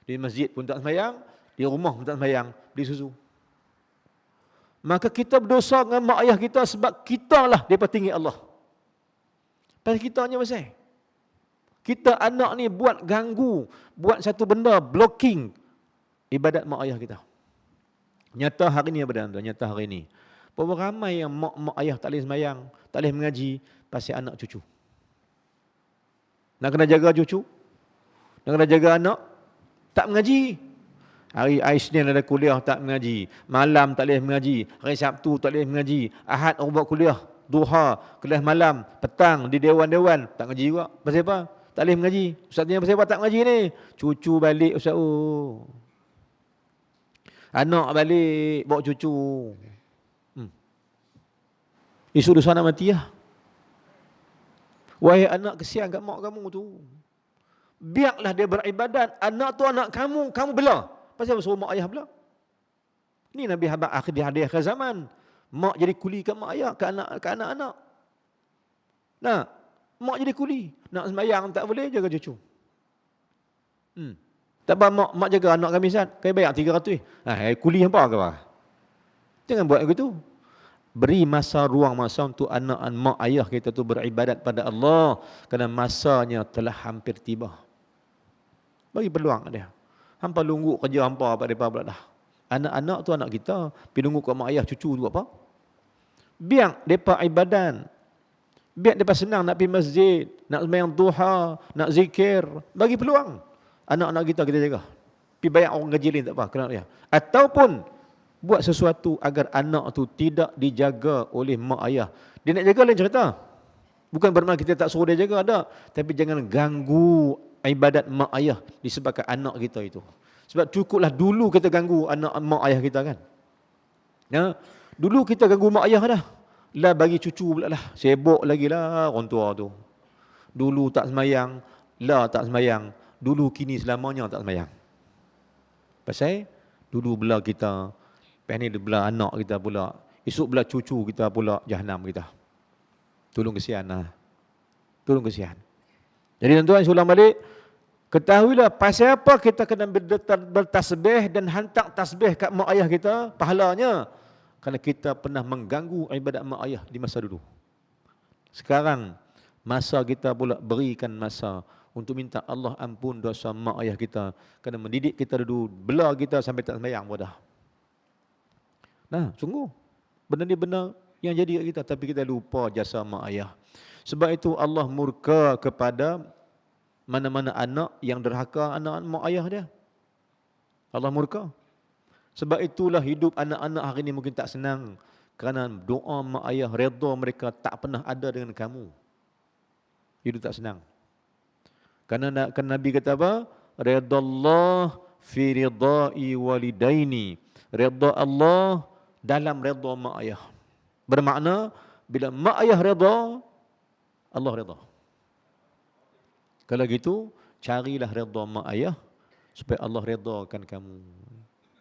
Di masjid pun tak sembahyang, di rumah pun tak sembahyang, beli susu. Maka kita berdosa dengan mak ayah kita sebab kita lah mereka tinggi Allah. Pasal kita hanya pasal kita anak ni buat ganggu, buat satu benda blocking ibadat mak ayah kita. Nyata hari ni apa anda? Nyata hari ni. Berapa ramai yang mak ayah tak boleh sembahyang, tak boleh mengaji pasal anak cucu. Nak kena jaga cucu, nak kena jaga anak, tak mengaji. Hari Isnin ada kuliah tak mengaji, malam tak boleh mengaji, hari Sabtu tak boleh mengaji, Ahad orang buat kuliah, duha, kelas malam, petang di dewan-dewan, tak mengaji juga. Pasal apa? Tak boleh mengaji. Ustaz tanya pasal apa tak mengaji ni? Cucu balik Ustaz. Oh. Anak balik bawa cucu. Isu dosa nak mati lah. Wahai anak, kesian kat mak kamu tu. Biarlah dia beribadat. Anak tu anak kamu, kamu belah. Pasal suruh mak ayah belah. Ni Nabi Habak akhir zaman. Mak jadi kuli kat mak ayah, kat anak-anak. Nah, mak jadi kuli. Nak sembahyang tak boleh, jaga cucu. Tak apa mak jaga anak kami Ustaz. Kami bayar 300. Kuli apa ke apa? Jangan buat begitu. Beri ruang masa untuk anak mak ayah kita tu beribadat pada Allah. Kerana masanya telah hampir tiba. Bagi peluang dia. Hampa lunggu kerja hampa apa depa pula dah. Anak-anak tu anak kita, pergi lunggu kat mak ayah cucu tu apa? Biar depa ibadat. Biar depa senang nak pergi masjid, nak sembahyang duha, nak zikir, bagi peluang. Anak-anak kita jaga. Pergi bayar orang gaji lain tak apa, kena dia. Ataupun buat sesuatu agar anak tu tidak dijaga oleh mak ayah. Dia nak jaga lain cerita. Bukan bermakna kita tak suruh dia jaga, ada. Tapi jangan ganggu ibadat mak ayah disebabkan anak kita itu. Sebab cukuplah dulu kita ganggu anak mak ayah kita kan. Ya, dulu kita ganggu mak ayah dah. Lah bagi cucu pula lah. Sibuk lagi lah orang tua tu. Dulu tak semayang, lah tak semayang. Dulu kini selamanya tak semayang. Pasal dulu belah kita, lepas ni belah anak kita pula. Esok belah cucu kita pula, jahanam kita. Tolong kesian lah. Tolong kesian. Jadi tuan-tuan, saya ulang balik. Ketahuilah pasal apa kita kena bertasbih dan hantar tasbih kat mak ayah kita, pahalanya. Kerana kita pernah mengganggu ibadat mak ayah di masa dulu. Sekarang, masa kita pula berikan masa untuk minta Allah ampun dosa mak ayah kita. Kerana mendidik kita dulu, belah kita sampai tak sembahyang bodah. Nah, sungguh. Benda ni benar yang jadi kat kita, tapi kita lupa jasa mak ayah. Sebab itu Allah murka kepada mana-mana anak yang derhaka anak mak ayah dia. Allah murka. Sebab itulah hidup anak-anak hari ini mungkin tak senang. Kerana doa mak ayah, redha mereka tak pernah ada dengan kamu. Hidup tak senang. Kerana Nabi kata apa? Redha Allah fi ridai walidaini. Redha Allah dalam redha mak ayah. Bermakna bila mak ayah redha, Allah redha. Kalau gitu, carilah redha mak ayah supaya Allah redakan kamu.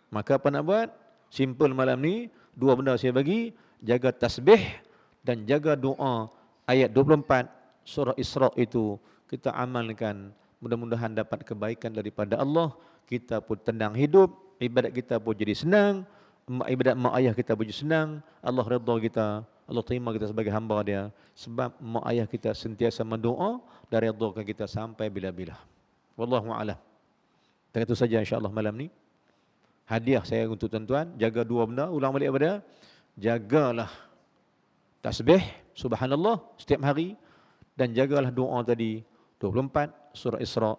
Maka apa nak buat? Simple malam ni, dua benda saya bagi, jaga tasbih dan jaga doa. Ayat 24 surah Isra itu kita amalkan, mudah-mudahan dapat kebaikan daripada Allah. Kita pun tenang hidup, ibadat kita pun jadi senang, ibadat mak ayah kita pun jadi senang. Allah redha kita, Allah terima kita sebagai hamba dia. Sebab mak ayah kita sentiasa mendoa dan redhakan kita sampai bila-bila. Wallahu a'lam. Dan itu saja insya-Allah malam ni. Hadiah saya untuk tuan-tuan, jaga dua benda, ulang balik apa dia? Jagalah tasbih subhanallah setiap hari dan jagalah doa tadi 24 surah Isra.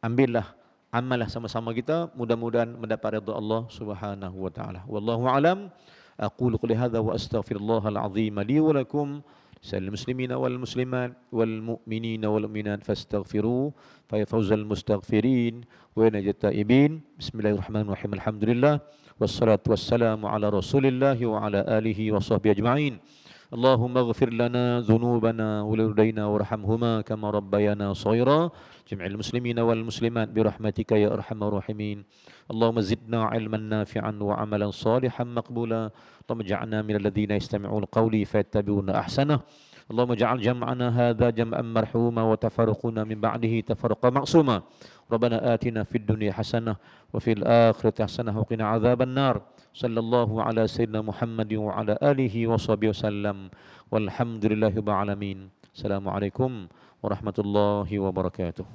Ambillah, amallah sama-sama kita, mudah-mudahan mendapat redha Allah Subhanahu wa taala. Wallahu a'lam. Aqulu qouli hadza wa astaghfirullahal azim li wa lakum. Sal muslimina wal muslimat wal mu'minina wal mu'minat fastaghfiru fa yafuzal mustaghfirin wa najat taibin. Bismillahirrahmanirrahim. Alhamdulillah wassalatu wassalamu ala Rasulillah wa ala alihi wa sahbihi ajma'in. Allahumma ighfir lana dhunubana wa liwalidayna warhamhuma kama rabbayana shaghira. Jami'il muslimina wal muslimat bi rahmatika ya arhamar rahimin. Allahumma zidna ilman nafi'an wa amalan salihan maqbula. اللهم اجعلنا من الذين يستمعون قولي فيتبعون احسنه اللهم اجعل جمعنا هذا جمعا مرحوما وتفرقنا من بعده تفرقا معصوما. ربنا آتنا في الدنيا حسنة وفي الآخرة حسنة وقنا عذاب النار. صلى الله على سيدنا محمد وعلى آله وصحبه وسلم والحمد لله رب العالمين. السلام عليكم warahmatullahi wabarakatuh.